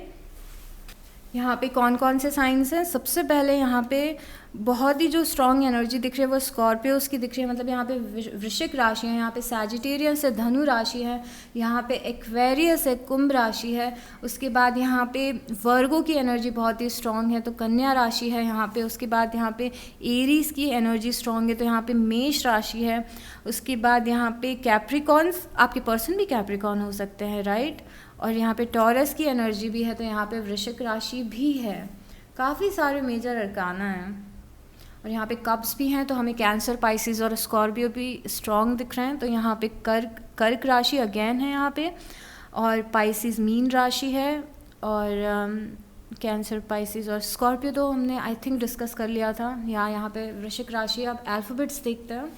यहाँ पे कौन कौन से साइंस हैं? सबसे पहले यहाँ पे बहुत ही जो स्ट्रॉन्ग एनर्जी दिख रही है वो स्कॉर्पियोस की दिख रही है, मतलब यहाँ पे वृश्चिक राशि है, यहाँ पे सैजिटेरियस है, धनु राशि है, यहाँ पे एक्वेरियस है, कुंभ राशि है। उसके बाद यहाँ पे वर्गो की एनर्जी बहुत ही स्ट्रॉन्ग है, तो कन्या राशि है यहाँ पे। उसके बाद यहाँ पे एरीज की एनर्जी स्ट्रॉन्ग है, तो यहाँ पे मेष राशि है। उसके बाद यहाँ पे कैप्रिकॉन्स, आपके पर्सन भी कैप्रिकॉन हो सकते हैं, राइट। और यहाँ पे टॉरस की एनर्जी भी है, तो यहाँ पे वृश्चिक राशि भी है। काफ़ी सारे मेजर अरकाना हैं और यहाँ पे कप्स भी हैं, तो हमें कैंसर, पाइसिस और स्कॉर्पियो भी स्ट्रॉन्ग दिख रहे हैं। तो यहाँ पे कर्क राशि अगेन है यहाँ पे, और पाइसिस मीन राशि है, और कैंसर, पाइसिस और स्कॉर्पियो तो हमने आई थिंक डिस्कस कर लिया था। यहाँ पे वृश्चिक राशि। अब अल्फ़ाबेट्स देखते हैं।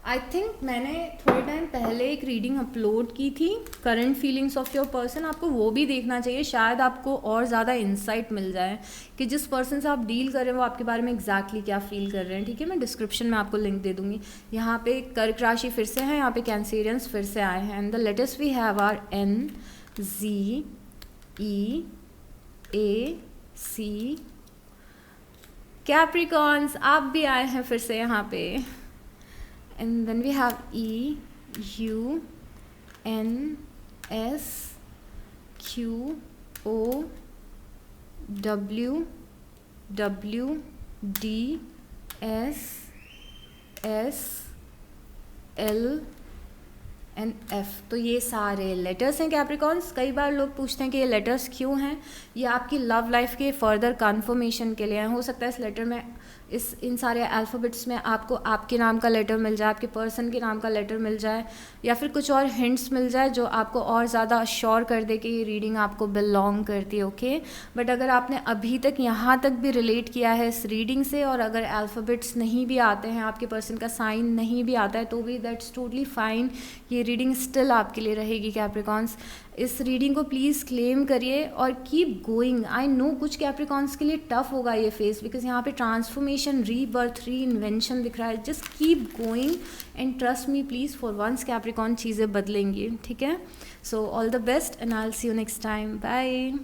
आई थिंक मैंने थोड़े टाइम पहले एक रीडिंग अपलोड की थी, current feelings of your person, आपको वो भी देखना चाहिए, शायद आपको और ज़्यादा इंसाइट मिल जाए कि जिस पर्सन से आप डील कर रहे हैं वो आपके बारे में एग्जैक्टली क्या फील कर रहे हैं। ठीक है, मैं डिस्क्रिप्शन में आपको लिंक दे दूँगी। यहाँ पे कर्क राशि फिर से है, यहाँ पे कैंसेरियंस फिर से आए हैं, and the latest we have are NZEAC, Capricorns आप भी आए हैं फिर से यहाँ पे। And then we have EUNSQWDSL and F। तो ये सारे लेटर्स हैं कैप्रिकॉन्स। कई बार लोग पूछते हैं कि ये लेटर्स क्यों हैं। ये आपकी लव लाइफ के फर्दर कन्फर्मेशन के लिए हैं। हो सकता है इस लेटर में, इन सारे अल्फ़ाबेट्स में आपको आपके नाम का लेटर मिल जाए, आपके पर्सन के नाम का लेटर मिल जाए, या फिर कुछ और हिंट्स मिल जाए जो आपको और ज़्यादा अश्योर कर दे कि ये रीडिंग आपको बिलोंग करती है। ओके, बट अगर आपने अभी तक यहाँ तक भी रिलेट किया है इस रीडिंग से, और अगर अल्फ़ाबेट्स नहीं भी आते हैं, आपके पर्सन का साइन नहीं भी आता है, तो भी दैट्स टोटली फाइन। ये रीडिंग स्टिल आपके लिए रहेगी कैप्रिकॉन्स। इस रीडिंग को प्लीज़ क्लेम करिए और कीप गोइंग। आई नो कुछ कैप्रिकॉन्स के लिए टफ होगा ये फेस, बिकॉज यहाँ पे ट्रांसफॉर्मेशन, रीबर्थ, री इन्वेंशन दिख रहा है। Just keep going and trust me please, for once Capricorn चीज़ें बदलेंगी। ठीक है, so all the best and I will see you next time. Bye.